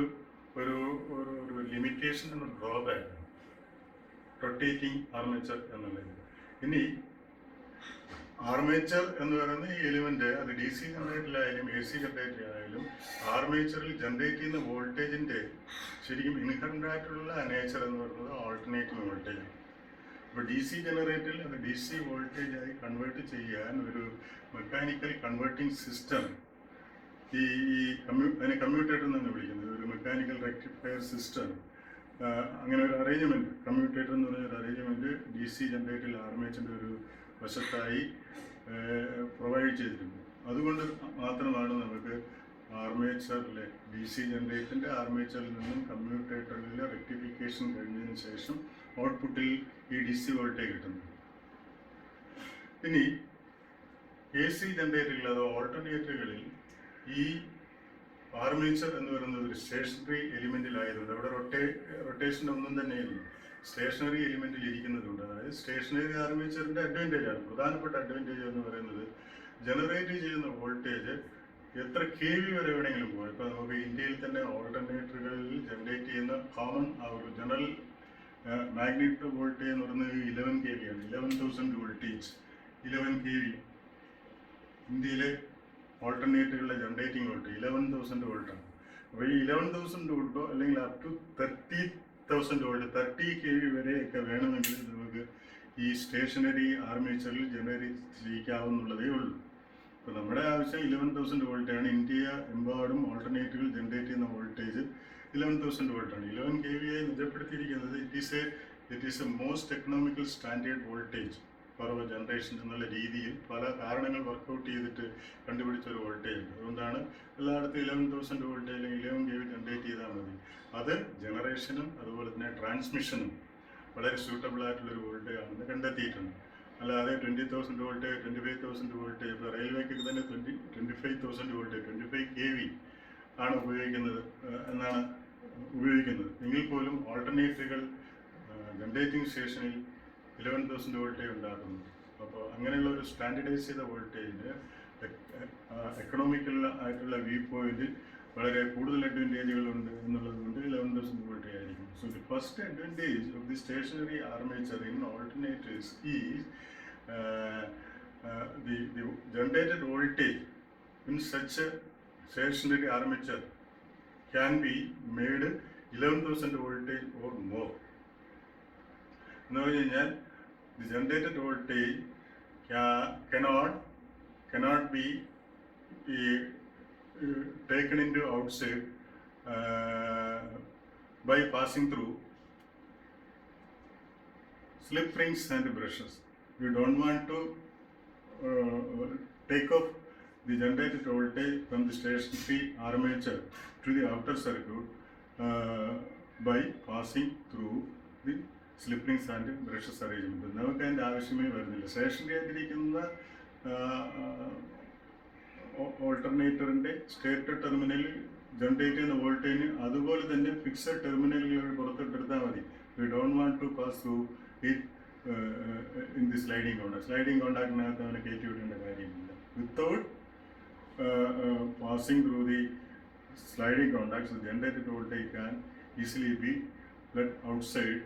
ഒരു ഒരു ലിമിറ്റേഷൻ എന്ന ഡ്രോബാക്ക് റൊട്ടേറ്റിംഗ് ആർമേച്ചർ എന്നുള്ളത്. ഇനി ആർമേച്ചർ എന്ന് പറയുന്ന ഈ എലിമെന്റ് അത് DC ജനറേറ്ററിലായാലും AC ജനറേറ്ററിലായാലും ആർമേച്ചറിൽ ജനറേറ്റ് ചെയ്യുന്ന വോൾട്ടേജിന്റെ ശരിക്കും ഇൻഹറന്റ് ആയിട്ടുള്ള നേച്ചർ എന്ന് പറയുന്നത് ആൾട്ടർനേറ്റിംഗ് വോൾട്ടേജ്. അപ്പോൾ DC ജനറേറ്ററിൽ അത് DC വോൾട്ടേജായി കൺവേർട്ട് ചെയ്യാൻ ഒരു മെക്കാനിക്കൽ കൺവേർട്ടിംഗ് സിസ്റ്റം അതിനെ കമ്മ്യൂട്ടേറ്റർ എന്നാണ് വിളിക്കുന്നത്. ഒരു മെക്കാനിക്കൽ റെക്ടിഫയർ സിസ്റ്റം, അങ്ങനെ ഒരു അറേഞ്ച്മെന്റ്, കമ്മ്യൂട്ടേറ്റർ എന്ന് പറഞ്ഞ ഒരു അറേഞ്ച്മെന്റ് DC ജനറേറ്ററിൽ ആർമേച്ചറിന്റെ ഒരു വശത്തായി പ്രൊവൈഡ് ചെയ്തിട്ടുണ്ട്. അതുകൊണ്ട് മാത്രമാണ് നമുക്ക് ആർമേച്ചറിലെ DC ജനറേറ്ററിന്റെ ആർമേച്ചറിൽ നിന്നും കമ്മ്യൂട്ടേറ്ററിലെ റെക്ടിഫിക്കേഷൻ കഴിഞ്ഞതിന് ശേഷം ഔട്ട്പുട്ടിൽ ഈ DC വോൾട്ടേജ് കിട്ടുന്നത്. ഇനി AC ജനറേറ്ററുകളിൽ അതോ ഓൾട്ടർനേറ്ററുകളിൽ ഈ ആർമേച്ചർ എന്ന് പറയുന്നത് ഒരു സ്റ്റേഷനറി എലിമെന്റിലായതുകൊണ്ട് അവിടെ റൊട്ടേഷൻ ഒന്നും തന്നെയില്ല, സ്റ്റേഷനറി എലിമെന്റിൽ ഇരിക്കുന്നതുകൊണ്ട്. അതായത് സ്റ്റേഷനറി ആർമേച്ചറിന്റെ അഡ്വാൻറ്റേജാണ്, പ്രധാനപ്പെട്ട അഡ്വാൻറ്റേജ് എന്ന് പറയുന്നത് ജനറേറ്റ് ചെയ്യുന്ന വോൾട്ടേജ് എത്ര KV വരെ വേണമെങ്കിലും പോകും. ഇപ്പോൾ നമുക്ക് ഇന്ത്യയിൽ തന്നെ ഓൾട്ടർനേറ്ററുകളിൽ ജനറേറ്റ് ചെയ്യുന്ന കോമൺ ഒരു ജനറൽ മാഗ്നറ്റിക് വോൾട്ടേജ് എന്ന് പറയുന്നത് 11 kV ആണ്. 11,000 വോൾട്ടേജ് 11 kV ഇന്ത്യയിലെ ഓൾട്ടർനേറ്ററുകളുടെ ജനറേറ്റിംഗ് വോൾട്ടേജ് 11,000 വോൾട്ടാണ്. അപ്പോൾ ഈ 11,000 വോൾട്ടോ അല്ലെങ്കിൽ അപ് ടു 30,000 വോൾട്ട് 30 kV വരെയൊക്കെ വേണമെങ്കിൽ നമുക്ക് ഈ സ്റ്റേഷനറി ആർമേച്ചറിൽ ജനറേറ്റ് ചെയ്യിക്കാവുന്നതേ ഉള്ളൂ. അപ്പോൾ നമ്മുടെ ആവശ്യം 11,000 വോൾട്ടാണ്. ഇന്ത്യ എമ്പാടും ഓൾട്ടർനേറ്ററുകൾ ജനറേറ്റ് ചെയ്യുന്ന വോൾട്ടേജ് 11,000 വോൾട്ടാണ്. 11 kV ആയി നിജപ്പെടുത്തിയിരിക്കുന്നത് it is a most economical standard voltage for our generation എന്നുള്ള രീതിയിൽ പല കാരണങ്ങൾ വർക്കൗട്ട് ചെയ്തിട്ട് കണ്ടുപിടിച്ച ഒരു വോൾട്ടേജ്. അതുകൊണ്ടാണ് എല്ലായിടത്തും 11,000 വോൾട്ടേജ് അല്ലെങ്കിൽ 11 kV ജനറേറ്റ് ചെയ്താൽ മതി. അത് ജനറേഷനും അതുപോലെ തന്നെ ട്രാൻസ്മിഷനും വളരെ സ്യൂട്ടബിൾ ആയിട്ടുള്ളൊരു വോൾട്ടേജ് ആണെന്ന് കണ്ടെത്തിയിട്ടുണ്ട്. അല്ലാതെ 20,000 വോൾട്ട് 25,000 വോൾട്ട് ഇപ്പോൾ റെയിൽവേക്ക് തന്നെ 25,000 വോൾട്ട് 25 kV ആണ് ഉപയോഗിക്കുന്നത് എങ്കിൽ പോലും ഓൾട്ടർനേറ്ററുകൾ ജനറേറ്റിംഗ് സ്റ്റേഷനിൽ 11,000 വോൾട്ടേ ഉണ്ടാക്കുന്നു. അപ്പോൾ അങ്ങനെയുള്ള ഒരു സ്റ്റാൻഡർഡൈസ് ചെയ്ത വോൾട്ടേജിന് എക്കണോമിക്കൽ ആയിട്ടുള്ള വ്യൂ പോയിന്റിൽ വളരെ കൂടുതൽ അഡ്വാൻറ്റേജുകളുണ്ട് എന്നുള്ളത് കൊണ്ട് 11,000 വോൾട്ടേ ആയിരിക്കും. So the first advantage of the stationery armature in alternators is the generated voltage in such a stationary armature can be made 11,000 voltage or more. എന്ന് പറഞ്ഞു കഴിഞ്ഞാൽ the generated voltage cannot be taken into outside by passing through slip rings and brushes. We don't want to take off the generated voltage from the stationary armature to the outer circuit by passing through the slip rings and brushes arrangement. നമുക്ക് അതിൻ്റെ ആവശ്യമേ വരുന്നില്ല. Stationery ആയിട്ടിരിക്കുന്ന ഓൾട്ടർനേറ്ററിൻ്റെ stator ടെർമിനലിൽ generate ചെയ്യുന്ന വോൾട്ടേജിന് അതുപോലെ തന്നെ ഫിക്സഡ് ടെർമിനലുകൾ പുറത്തോട്ടെടുത്താൽ മതി. We don't want to pass through it in the sliding contact അവനെ കയറ്റി വിടേണ്ട കാര്യമില്ല. Without passing through the sliding contacts, the generated voltage can easily be let outside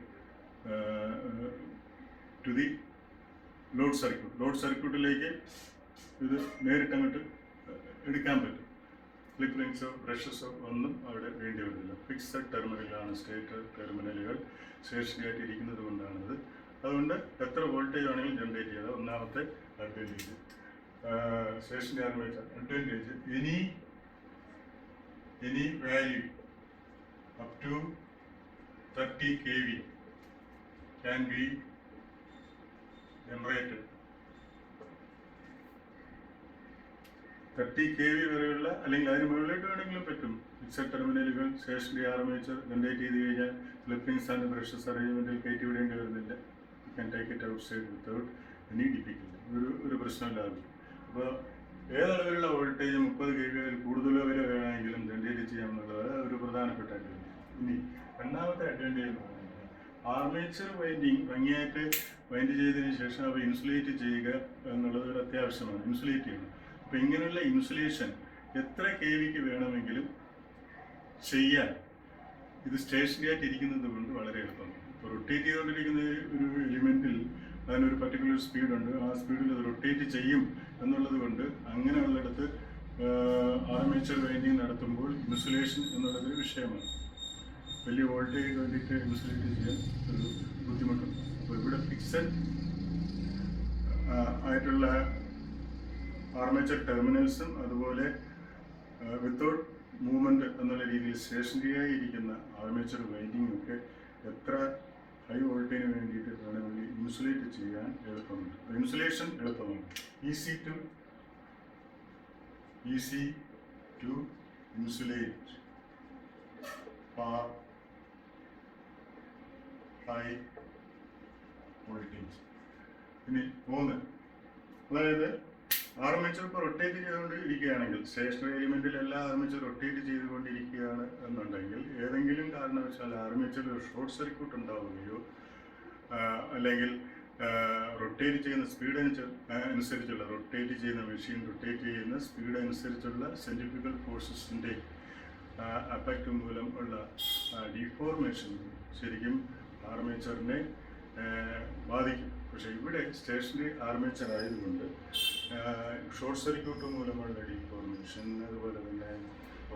to the load circuit. Load സർക്യൂട്ടിലേക്ക് ഇത് നേരിട്ടങ്ങോട്ട് എടുക്കാൻ പറ്റും. സ്ലിപ്പ് റിങ്സോ ബ്രഷസോ ഒന്നും അവിടെ വേണ്ടി വരുന്നില്ല. ഫിക്സഡ് ടെർമിനലാണ് സ്റ്റേറ്റർ ടെർമിനലുകൾ സ്റ്റേഷനറി ആയിട്ട് ഇരിക്കുന്നത് കൊണ്ടാണത്. അതുകൊണ്ട് എത്ര വോൾട്ടേജ് ആണെങ്കിലും ജനറേറ്റ് ചെയ്യാതെ ഒന്നാമത്തെ advantage. Stationary armature advantage any value up to 30 kV can be generated. 30 kV വരെയുള്ള അല്ലെങ്കിൽ അതിന് മുകളിലോട്ട് വേണമെങ്കിലും പറ്റും ഫിക്സഡ് ടെർമിനലുകൾ സ്റ്റേഷനറി ആർമേച്ചർ ജനറേറ്റ് ചെയ്ത് കഴിഞ്ഞാൽ സ്ലിപ്പിംഗ്സ് ആൻഡ് ബ്രഷസ് അറേഞ്ച്മെൻറ്റിൽ കയറ്റി വിടേണ്ടി വരുന്നില്ല. You can take it out side without any difficulty. ഒരു പ്രശ്നമില്ലാതെ. അപ്പോൾ ഏതളവിലുള്ള വോൾട്ടേജ് 30 kV കൂടുതലോ വരെ വേണമെങ്കിലും ജനറേറ്റ് ചെയ്യാമെന്നുള്ളത് ഒരു പ്രധാനപ്പെട്ട അഡ്വാൻറ്റേജ്. ഇനി രണ്ടാമത്തെ അഡ്വാൻറ്റേജ് എന്ന് പറയുന്നത് ആർമേച്ചർ വൈൻഡിങ് ഭംഗിയായിട്ട് വൈൻഡ് ചെയ്തതിന് ശേഷം അവ ഇൻസുലേറ്റ് ചെയ്യുക എന്നുള്ളത് ഒരു അത്യാവശ്യമാണ്. ഇൻസുലേറ്റ് ചെയ്യണം. അപ്പോൾ ഇങ്ങനെയുള്ള ഇൻസുലേഷൻ എത്ര KVക്ക് വേണമെങ്കിലും ചെയ്യാൻ ഇത് സ്റ്റേഷനറി ആയിട്ട് ഇരിക്കുന്നത് കൊണ്ട് വളരെ എളുപ്പമാണ്. ഇപ്പോൾ റൊട്ടേറ്റ് ചെയ്തുകൊണ്ടിരിക്കുന്ന ഒരു എലിമെൻറ്റിൽ അതിനൊരു പർട്ടിക്കുലർ സ്പീഡുണ്ട്. ആ സ്പീഡിൽ അത് റൊട്ടേറ്റ് ചെയ്യും എന്നുള്ളത് കൊണ്ട് അങ്ങനെയുള്ളിടത്ത് ആർമേച്ചർ വൈൻഡിങ് നടത്തുമ്പോൾ ഇൻസുലേഷൻ എന്നുള്ളതൊരു വിഷയമാണ്. വലിയ വോൾട്ടേജ് വേണ്ടിയിട്ട് ഇൻസുലേറ്റ് ചെയ്യാൻ ഒരു ബുദ്ധിമുട്ടുണ്ട്. അപ്പോൾ ഇവിടെ ഫിക്സഡ് ആയിട്ടുള്ള ആർമേച്ചർ ടെർമിനൽസും അതുപോലെ വിത്തൗട്ട് മൂവ്മെൻറ്റ് എന്നുള്ള രീതിയിൽ സ്റ്റേഷനറിയായി ഇരിക്കുന്ന ആർമേച്ചർ വൈൻഡിങ്ങും ഒക്കെ എത്ര ഹൈ വോൾട്ടേജിന് വേണ്ടിയിട്ട് വേണമെങ്കിൽ ഇൻസുലേറ്റ് ചെയ്യാൻ എളുപ്പമുണ്ട്. ഇൻസുലേഷൻ എളുപ്പമാണ്. Easy to insulate high voltage. ഇനി 3, അതായത് ആർമേച്ചർ ഇപ്പോൾ റൊട്ടേറ്റ് ചെയ്തുകൊണ്ട് ഇരിക്കുകയാണെങ്കിൽ സ്റ്റേഷനറി എലിമെൻറ്റിൽ എല്ലാ ആർമേച്ചർ റൊട്ടേറ്റ് ചെയ്തുകൊണ്ടിരിക്കുകയാണ് എന്നുണ്ടെങ്കിൽ ഏതെങ്കിലും കാരണവശാൽ ആർമേച്ചറിൽ ഒരു ഷോർട്ട് സർക്യൂട്ട് ഉണ്ടാവുകയോ അല്ലെങ്കിൽ റൊട്ടേറ്റ് ചെയ്യുന്ന സ്പീഡ് അനുസരിച്ചുള്ള റൊട്ടേറ്റ് ചെയ്യുന്ന മെഷീൻ റൊട്ടേറ്റ് ചെയ്യുന്ന സ്പീഡ് അനുസരിച്ചുള്ള സെൻട്രിഫ്യൂഗൽ ഫോഴ്സസിൻ്റെ അഫക്റ്റ് മൂലം ഉള്ള ഡിഫോർമേഷൻ ശരിക്കും ആർമേച്ചറിനെ ബാധിക്കും. പക്ഷേ ഇവിടെ സ്റ്റേഷനറി ആർമേച്ചർ ആയതുകൊണ്ട് ഷോർട്ട് സർക്യൂട്ട് മൂലമുള്ള ഡീഫോർമേഷൻ അതുപോലെ തന്നെ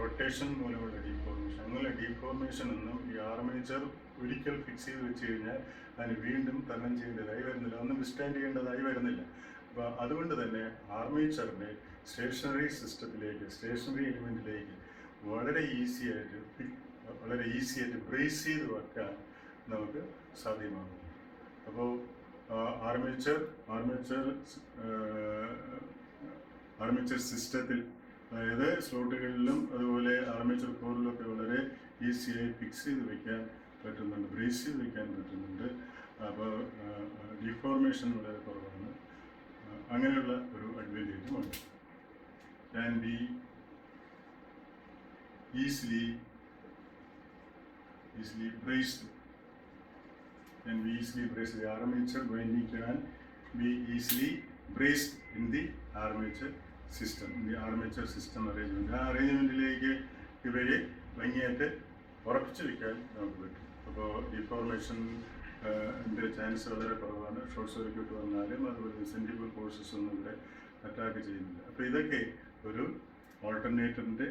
റൊട്ടേഷൻ മൂലമുള്ള ഡീഫോർമേഷൻ അങ്ങനെ ഡീഫോർമേഷൻ ഒന്നും ഈ ആർമേച്ചർ ഒരിക്കൽ ഫിക്സ് ചെയ്ത് വെച്ച് കഴിഞ്ഞാൽ അതിന് വീണ്ടും തരണം ചെയ്യേണ്ടതായി വരുന്നില്ല, ഒന്നും വിസ്റ്റാൻഡ് ചെയ്യേണ്ടതായി വരുന്നില്ല. അപ്പോൾ അതുകൊണ്ട് തന്നെ ആർമേച്ചറിനെ സ്റ്റേഷനറി സിസ്റ്റത്തിലേക്ക് സ്റ്റേഷനറി എലിമെൻറ്റിലേക്ക് വളരെ ഈസി ആയിട്ട് ബ്രേസ് ചെയ്ത് വെക്കാൻ നമുക്ക് സാധ്യമാകും. അപ്പോൾ ആർമേച്ചർ സിസ്റ്റത്തിൽ അതായത് സ്ലോട്ടുകളിലും അതുപോലെ ആർമേച്ചർ കോറിലൊക്കെ വളരെ ഈസിയായി ഫിക്സ് ചെയ്ത് വയ്ക്കാൻ പറ്റുന്നുണ്ട്, ബ്രേസ് ചെയ്ത് വയ്ക്കാൻ പറ്റുന്നുണ്ട്. അപ്പോൾ ഡിഫോർമേഷൻ വളരെ കുറവാണ്. അങ്ങനെയുള്ള ഒരു അഡ്വാൻറ്റേജും ഉണ്ട്. Can be easily braced. Can be easily braced. The armature winding can be easily braced in the armature system. In the armature system arrangement. ആ അറേഞ്ച്മെൻറ്റിലേക്ക് ഇവയെ ഭംഗിയായിട്ട് ഉറപ്പിച്ച് വയ്ക്കാൻ നമുക്ക് പറ്റും. അപ്പോൾ ഡിഫോർമേഷൻ ചാൻസ് വളരെ കുറവാണ്. ഷോർട്ട് സർക്യൂട്ട് വന്നാലും അതുപോലെ സെൻട്രിഫ്യൂഗൽ ഫോഴ്സസ് ഒന്നും ഇവിടെ അറ്റാക്ക് ചെയ്യുന്നില്ല. അപ്പോൾ ഇതൊക്കെ ഒരു ഓൾട്ടർനേറ്ററിൻ്റെ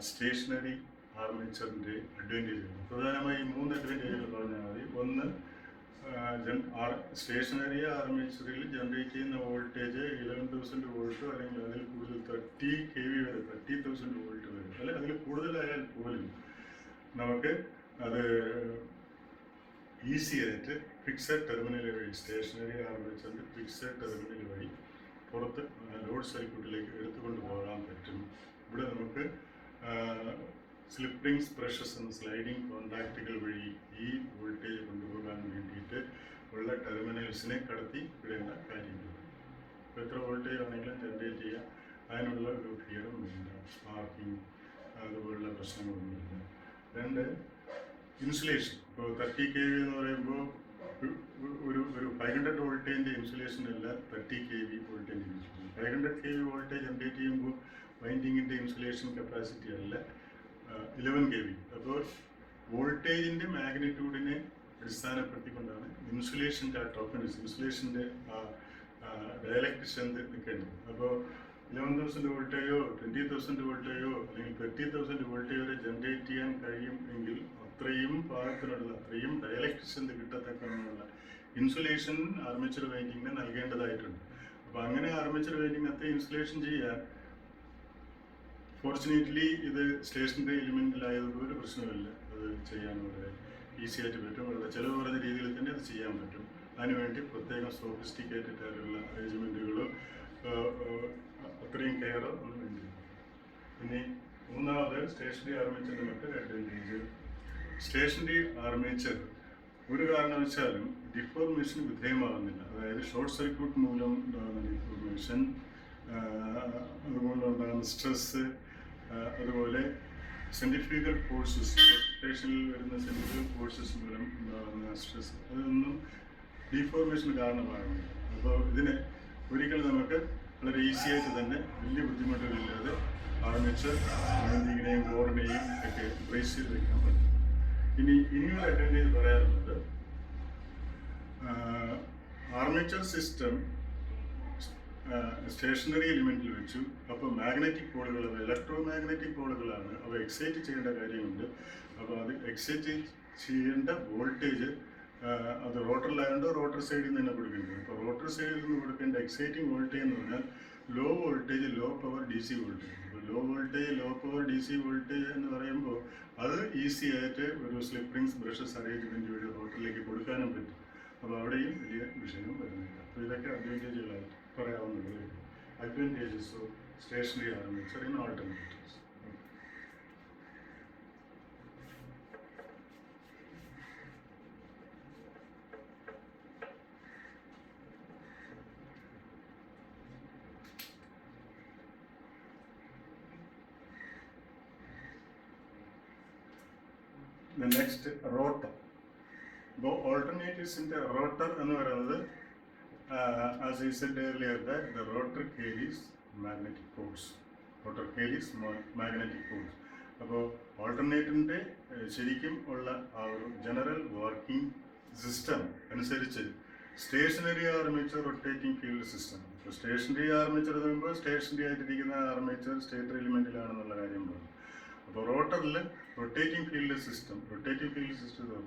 സ്റ്റേഷനറി ആർമേച്ചറിൻ്റെ അഡ്വാൻറ്റേജുകൾ. പ്രധാനമായി 3 അഡ്വാൻറ്റേജുകൾ പറഞ്ഞാൽ മതി. ഒന്ന്, സ്റ്റേഷനറി ആർമേച്ചറിൽ ജനറേറ്റ് ചെയ്യുന്ന വോൾട്ടേജ് 11,000 വോൾട്ടോ അല്ലെങ്കിൽ അതിൽ കൂടുതൽ 30 kV വരെ 30,000 വോൾട്ട് വരെ അല്ലെങ്കിൽ അതിൽ കൂടുതലായാൽ പോലും നമുക്ക് അത് ഈസി ആയിട്ട് ഫിക്സഡ് ടെർമിനൽ വഴി സ്റ്റേഷനറി ആർമേച്ചറിൻ്റെ ഫിക്സഡ് ടെർമിനൽ വഴി പുറത്ത് ലോഡ് സർക്യൂട്ടിലേക്ക് എടുത്തുകൊണ്ട് പോകാൻ പറ്റും. ഇവിടെ നമുക്ക് സ്ലിപ്പ് റിങ്സ് ബ്രഷസ് എന്ന സ്ലൈഡിംഗ് കോണ്ടാക്റ്റുകൾ വഴി ഈ വോൾട്ടേജ് കൊണ്ടുപോകാൻ വേണ്ടിയിട്ട് ഉള്ള ടെർമിനൽസിനെ കടത്തി വിടേണ്ട കാര്യമില്ല. ഇപ്പോൾ എത്ര വോൾട്ടേജ് ആണെങ്കിലും ജനറേറ്റ് ചെയ്യാം. അതിനുള്ള ഒരു ഫിയറും ഇല്ല, സ്പാർക്കിംഗ് അതുപോലുള്ള പ്രശ്നങ്ങളൊന്നുമില്ല. 2, ഇൻസുലേഷൻ. ഇപ്പോൾ 30 kV എന്ന് പറയുമ്പോൾ ഒരു 500 വോൾട്ടേജിൻ്റെ ഇൻസുലേഷൻ അല്ല 30 kV voltage insulation. 500 kV voltage generate ചെയ്യുമ്പോൾ വൈൻഡിങ്ങിൻ്റെ ഇൻസുലേഷൻ കപ്പാസിറ്റി അല്ല 11 kV. അപ്പോൾ വോൾട്ടേജിൻ്റെ മാഗ്നിറ്റ്യൂഡിനെ അടിസ്ഥാനപ്പെടുത്തിക്കൊണ്ടാണ് ഇൻസുലേഷൻ്റെ ആ ടഫ്നെസ്, ഇൻസുലേഷൻ്റെ ഡയലക്ട് സ്ട്രെങ്ത് നിൽക്കേണ്ടത്. അപ്പോൾ 11,000 വോൾട്ടേജോ 20,000 വോൾട്ടേജോ അല്ലെങ്കിൽ 30,000 വോൾട്ടേജ് വരെ ജനറേറ്റ് ചെയ്യാൻ കഴിയും എങ്കിൽ അത്രയും പാകത്തിനുള്ള അത്രയും ഡയലക്ട് സ്ട്രെങ്ത് കിട്ടത്തക്കമുള്ള ഇൻസുലേഷൻ ആർമേച്ചർ വൈൻഡിങ്ങിന് നൽകേണ്ടതായിട്ടുണ്ട്. അപ്പോൾ അങ്ങനെ ആർമേച്ചർ വൈൻഡിങ് അത്രയും ഇൻസുലേഷൻ ചെയ്യാൻ ഫോർച്ചുനേറ്റ്ലി ഇത് സ്റ്റേഷനറി എലിമെൻറ്റിലായതുകൊണ്ട് ഒരു പ്രശ്നമില്ല. അത് ചെയ്യാൻ വളരെ ഈസി ആയിട്ട് പറ്റും. വളരെ ചിലവ് കുറഞ്ഞ രീതിയിൽ തന്നെ അത് ചെയ്യാൻ പറ്റും. അതിനുവേണ്ടി പ്രത്യേകം സോഫിസ്റ്റിക്കേറ്റഡ് ആയിട്ടുള്ള അറേഞ്ച്മെൻറ്റുകളോ അത്രയും കെയറോ ഒന്നും വേണ്ടിയില്ല. പിന്നെ മൂന്നാമത് സ്റ്റേഷനറി ആർമേച്ചറിന്റെ മറ്റൊരു അഡ്വാൻറ്റേജ്, സ്റ്റേഷനറി ആർമേച്ചർ ഒരു കാരണവശാലും ഡിഫോർമേഷന് വിധേയമാകുന്നില്ല. അതായത് ഷോർട്ട് സർക്യൂട്ട് മൂലം ഉണ്ടാകുന്ന ഡിഫോർമേഷൻ, അതുപോലെ ഉണ്ടാകുന്ന സ്ട്രെസ്, അതുപോലെ സെൻട്രിഫ്യൂഗൽ ഫോഴ്സസ്, റൊട്ടേഷനിൽ വരുന്ന സെൻട്രിഫ്യൂഗൽ ഫോഴ്സസ് മൂലം ഉണ്ടാകുന്ന സ്ട്രെസ്, അതൊന്നും ഡിഫോർമേഷന് കാരണമാകുന്നില്ല. അപ്പോൾ ഇതിനെ ഒരിക്കലും നമുക്ക് വളരെ ഈസി ആയിട്ട് തന്നെ വലിയ ബുദ്ധിമുട്ടുകളില്ലാതെ ആർമേച്ചർ വൈൻഡിങ്ങിനെയും കോറിനെയും ഒക്കെ ബ്രേസ് ചെയ്ത് വയ്ക്കാൻ പറ്റും. ഇനിയൊരു അഡ്വാൻറ്റേജ് പറയാറുള്ളത്, ആർമേച്ചർ സിസ്റ്റം സ്റ്റേഷനറി എലിമെൻറ്റിൽ വെച്ചു. അപ്പോൾ മാഗ്നറ്റിക് പോളുകൾ, ഇലക്ട്രോ മാഗ്നറ്റിക് പോളുകളാണ്, അവ എക്സൈറ്റ് ചെയ്യേണ്ട കാര്യമുണ്ട്. അപ്പോൾ അത് എക്സൈറ്റ് ചെയ്യേണ്ട വോൾട്ടേജ് അത് റോട്ടറിലായതുകൊണ്ട് റോട്ടർ സൈഡിൽ നിന്ന് തന്നെ കൊടുക്കേണ്ടത്. അപ്പോൾ റോട്ടർ സൈഡിൽ നിന്ന് കൊടുക്കേണ്ട എക്സൈറ്റിംഗ് വോൾട്ടേജ് എന്ന് പറഞ്ഞാൽ low voltage low power D C voltage. അപ്പോൾ low voltage low power D C voltage എന്ന് പറയുമ്പോൾ അത് ഈസി ആയിട്ട് ഒരു സ്ലിപ്പ് റിങ്സ് ബ്രഷസ് അറേഞ്ച്മെൻറ്റ് വഴി റോട്ടറിലേക്ക് കൊടുക്കാനും പറ്റും. അപ്പോൾ അവിടെയും വലിയ വിഷയം വരുന്നില്ല. അപ്പോൾ ഇതൊക്കെ അഡ്വാൻറ്റേജുകളായിട്ട് പറയാവുന്നത്. Advantages of stationary armature in alternatives. The next, rotor. ഇപ്പോൾ ഓൾട്ടർനേറ്റീവ്സിൻ്റെ റോട്ടർ എന്ന് പറയുന്നത്, as I said earlier, that the rotor carries magnetic force. Rotor carries magnetic force. അപ്പോൾ ഓൾട്ടർനേറ്ററിൻ്റെ ശരിക്കും ഉള്ള ആ ഒരു ജനറൽ വർക്കിംഗ് സിസ്റ്റം അനുസരിച്ച് stationary armature rotating field system. ഇപ്പോൾ സ്റ്റേഷനറി ആർമേച്ചർ എന്ന് പറയുമ്പോൾ സ്റ്റേഷനറി ആയിട്ടിരിക്കുന്ന ആർമേച്ചർ സ്റ്റേറ്റർ എലിമെൻറ്റിലാണെന്നുള്ള കാര്യം പറഞ്ഞു. അപ്പോൾ റോട്ടറിൽ റൊട്ടേറ്റിംഗ് ഫീൽഡ് സിസ്റ്റം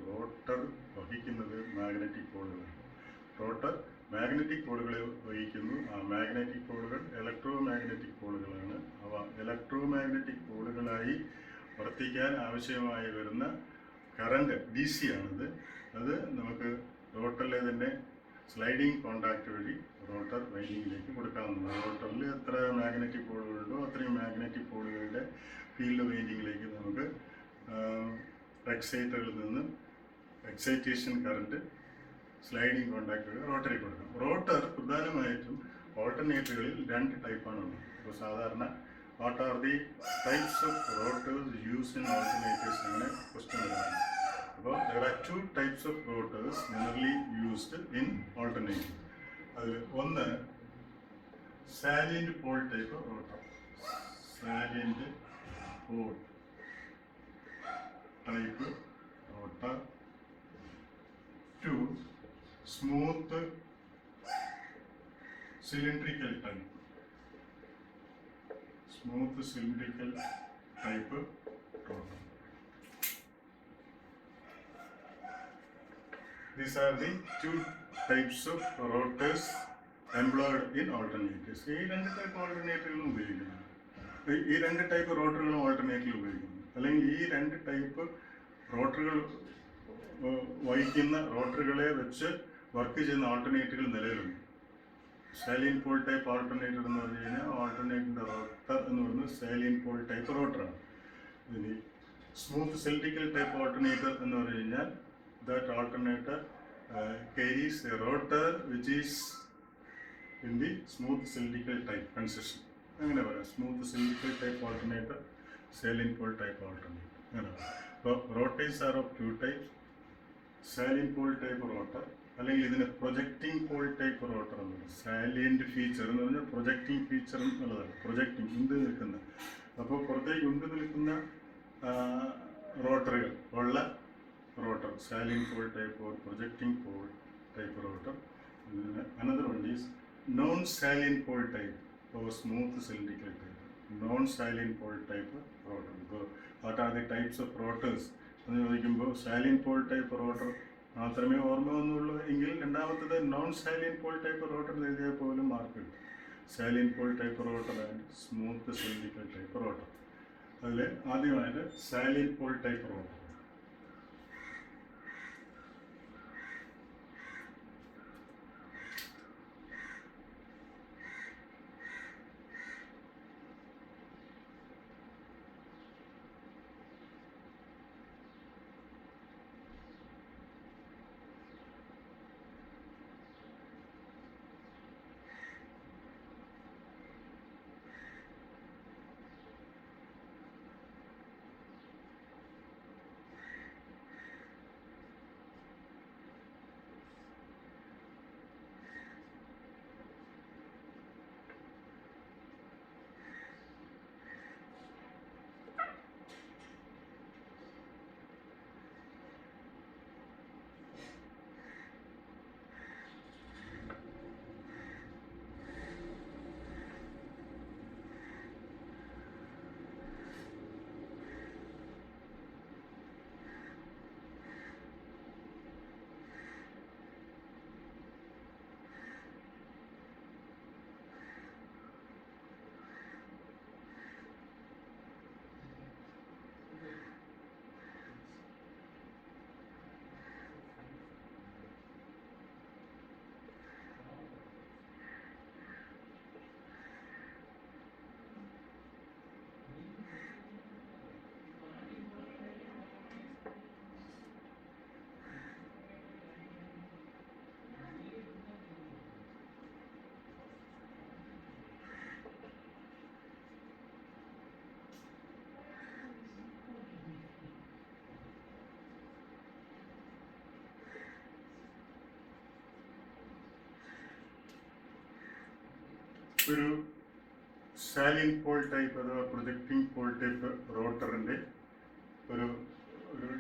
റോട്ടർ വഹിക്കുന്നത് മാഗ്നറ്റിക് പോളുകളാണ്. റോട്ടർ മാഗ്നറ്റിക് പോളുകളെ വഹിക്കുന്നു. ആ മാഗ്നറ്റിക് പോളുകൾ ഇലക്ട്രോ മാഗ്നറ്റിക് പോളുകളാണ്. അവ ഇലക്ട്രോ മാഗ്നറ്റിക് പോളുകളായി വർത്തിക്കാൻ ആവശ്യമായി വരുന്ന കറണ്ട് ഡി സി ആണിത്. അത് നമുക്ക് റോട്ടറിലെ തന്നെ സ്ലൈഡിങ് കോണ്ടാക്ട് വഴി റോട്ടർ വൈൻഡിങ്ങിലേക്ക് കൊടുക്കാവുന്നതാണ്. റോട്ടറിൽ എത്ര മാഗ്നറ്റിക് പോളുകളുണ്ടോ അത്രയും മാഗ്നറ്റിക് പോളുകളുടെ ഫീൽഡ് വൈൻഡിങ്ങിലേക്ക് നമുക്ക് എക്സൈറ്ററിൽ നിന്ന് എക്സൈറ്റേഷൻ കറണ്ട് സ്ലൈഡിങ് കോണ്ടാക്ട് വഴി റോട്ടറിൽ കൊടുക്കാം. റോട്ടർ പ്രധാനമായിട്ടും ഓൾട്ടർനേറ്ററുകളിൽ രണ്ട് ടൈപ്പാണ് ഉള്ളത്. ഇപ്പോൾ സാധാരണ what are the types of rotors used in alternators അങ്ങനെ ക്വസ്റ്റ്യൻ വരാറുണ്ട്. അപ്പോൾ there are two types of rotors generally used in alternating. അതിൽ ഒന്ന് salient pole type rotor. Salient pole type rotor. Two smooth cylindrical type. Smooth cylindrical type rotor. These are the two types of rotors employed in alternators. ഈ രണ്ട് type ഓൾട്ടർനേറ്ററുകളും ഉപയോഗിക്കുന്നു. ഈ രണ്ട് type റോട്ടറുകളും ഓൾട്ടർനേറ്ററിൽ ഉപയോഗിക്കുന്നു. അല്ലെങ്കിൽ ഈ രണ്ട് ടൈപ്പ് റോട്ടറുകൾ വഹിക്കുന്ന റോട്ടറുകളെ വെച്ച് വർക്ക് ചെയ്യുന്ന ഓൾട്ടർനേറ്ററുകൾ നിലവിലുണ്ട്. സാലിയൻ പോൾ ടൈപ്പ് ഓൾട്ടർനേറ്റർ എന്ന് പറഞ്ഞു കഴിഞ്ഞാൽ ഓൾട്ടർനേറ്ററിൻ്റെ റോട്ടർ എന്ന് പറയുന്നത് സാലിയൻ പോൾ ടൈപ്പ് റോട്ടറാണ്. ഇനി സ്മൂത്ത് സിലിണ്ടറിക്കൽ ടൈപ്പ് ഓൾട്ടർനേറ്റർ എന്ന് പറഞ്ഞു കഴിഞ്ഞാൽ that alternator carries a rotor which is in the smooth cylindrical type construction. അങ്ങനെ പറയാം, smooth cylindrical type alternator, salient pole type alternator അങ്ങനെ പറയാം. അപ്പോൾ rotors are of two types. Salient pole type rotor, അല്ലെങ്കിൽ ഇതിന് പ്രൊജക്റ്റിംഗ് പോൾ ടൈപ്പ് റോട്ടർ എന്ന് പറയും. Salient feature എന്ന് പറഞ്ഞാൽ പ്രൊജക്റ്റിംഗ് ഫീച്ചർ എന്നുള്ളതാണ്. പ്രൊജക്റ്റിംഗ് ഉന്ത് നിൽക്കുന്ന, അപ്പോൾ പുറത്തേക്ക് ഉന്ത് നിൽക്കുന്ന റോട്ടറുകൾ ഉള്ള rotor, salient pole type or projecting pole type rotor. Another one is non-salient pole type or smooth cylindrical type. Non-salient pole type rotor. So, what are the types of rotors? എന്ന് ചോദിക്കുമ്പോൾ salient pole type rotor മാത്രമേ ഓർമ്മ വന്നുള്ളൂ എങ്കിൽ രണ്ടാമത്തത് non salient pole type rotor എഴുതിയാൽ പോലും mark കിട്ടും. Salient pole type rotor and smooth cylindrical type rotor. അതിൽ ആദ്യമായിട്ട് സാലിയൻ പോൾ ടൈപ്പ് റോട്ടർ. ഒരു സാലിൻ പോൾ ടൈപ്പ് അഥവാ പ്രൊജക്റ്റിംഗ് പോൾ ടൈപ്പ് റോട്ടറിൻ്റെ ഒരു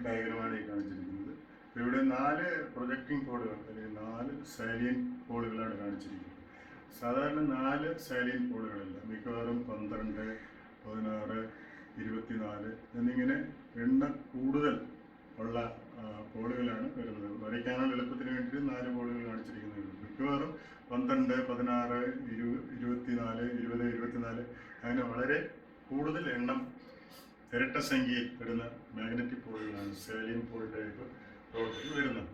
ഡയഗ്രമാണ് ഈ കാണിച്ചിരിക്കുന്നത്. ഇവിടെ 4 പ്രൊജക്റ്റിംഗ് പോളുകൾ അല്ലെങ്കിൽ 4 സാലിയൻ പോളുകളാണ് കാണിച്ചിരിക്കുന്നത്. സാധാരണ 4 സാലിയൻ പോളുകളല്ല, മിക്കവാറും 12, 16, 24 എന്നിങ്ങനെ എണ്ണം കൂടുതൽ ഉള്ള പോളുകളാണ് വരുന്നത്. വരയ്ക്കാനുള്ള എളുപ്പത്തിന് വേണ്ടി 4 പോളുകൾ കാണിച്ചിരിക്കുന്നത്. മിക്കവാറും 12, 16, 24, 20, 24 അങ്ങനെ വളരെ കൂടുതൽ എണ്ണം ഇരട്ട സംഖ്യയിൽ വരുന്ന മാഗ്നറ്റിക് പോളുകളാണ് സാലിയൻ പോൾ ടൈപ്പ് റോട്ടറിൽ വരുന്നത്.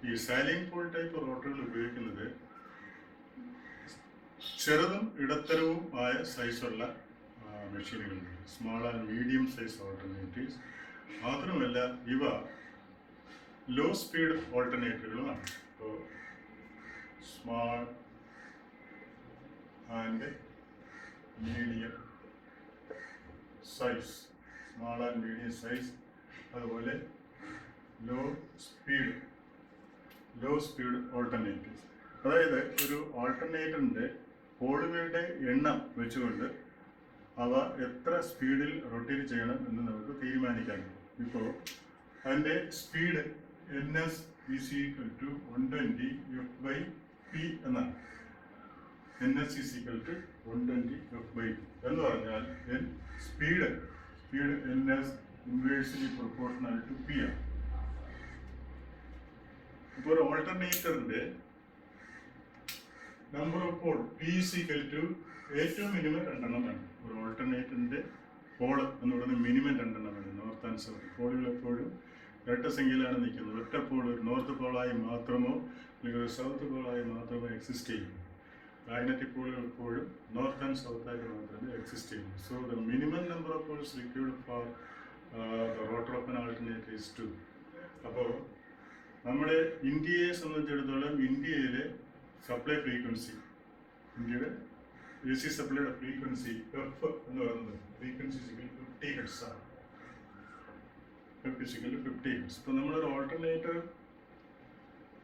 ഈ സാലിയൻ പോൾ ടൈപ്പ് റോട്ടറുകൾ ഉപയോഗിക്കുന്നത് ചെറുതും ഇടത്തരവും ആയ സൈസുള്ള മെഷീനുകളുണ്ട്, small and medium size alternatives. മാത്രമല്ല ഇവ ലോ സ്പീഡ് ഓൾട്ടർനേറ്ററുകളുമാണ്. ഇപ്പോൾ small and medium size, small and medium size, അതുപോലെ ലോ സ്പീഡ് ഓൾട്ടർനേറ്റീവ്സ്. അതായത് ഒരു ഓൾട്ടർനേറ്ററിൻ്റെ പോളുകളുടെ എണ്ണം വെച്ചുകൊണ്ട് അവ എത്ര സ്പീഡിൽ റൊട്ടേറ്റ് ചെയ്യണം എന്ന് നമുക്ക് തീരുമാനിക്കാൻ. ഇപ്പോൾ അതിൻ്റെ സ്പീഡ് NS = 120 F/P എന്നാണ്. NS = 120 F/P എന്ന് പറഞ്ഞാൽ speed NS inversely proportional to P ആണ്. ഇപ്പോൾ ഒരു ഓൾട്ടർനേറ്ററിൻ്റെ നമ്പർ ഓഫ് പോൾ P = ഏറ്റവും മിനിമം 2 എണ്ണം വേണം. ഒരു ഓൾട്ടർനേറ്ററിൻ്റെ പോൾ എന്ന് പറയുന്നത് മിനിമം 2 എണ്ണം വേണം. നോർത്ത് ആൻഡ് സൗത്ത് പോളുകൾ എപ്പോഴും ഇരട്ട സംഖ്യയിലാണ് നിൽക്കുന്നത്. ഒറ്റ പോൾ ഒരു നോർത്ത് പോളായി മാത്രമോ അല്ലെങ്കിൽ ഒരു സൗത്ത് പോളായി മാത്രമോ എക്സിസ്റ്റ് ചെയ്യും. മാഗ്നറ്റിക് പോളുകൾ എപ്പോഴും നോർത്ത് ആൻഡ് സൗത്ത് ആയിട്ട് മാത്രമേ എക്സിസ്റ്റ് ചെയ്യൂ. So the minimum number of Paul's required for the rotor of an alternator is 2. അപ്പോൾ നമ്മുടെ ഇന്ത്യയെ സംബന്ധിച്ചിടത്തോളം ഇന്ത്യയിലെ സപ്ലൈ ഫ്രീക്വൻസി, ഇന്ത്യയുടെ AC സപ്ലൈയുടെ ഫ്രീക്വൻസി F എന്ന് പറയുന്നത് ഫ്രീക്വൻസി 50 Hz ആണ്. F = 50 Hz. ഇപ്പോൾ നമ്മളൊരു ഓൾട്ടർനേറ്റർ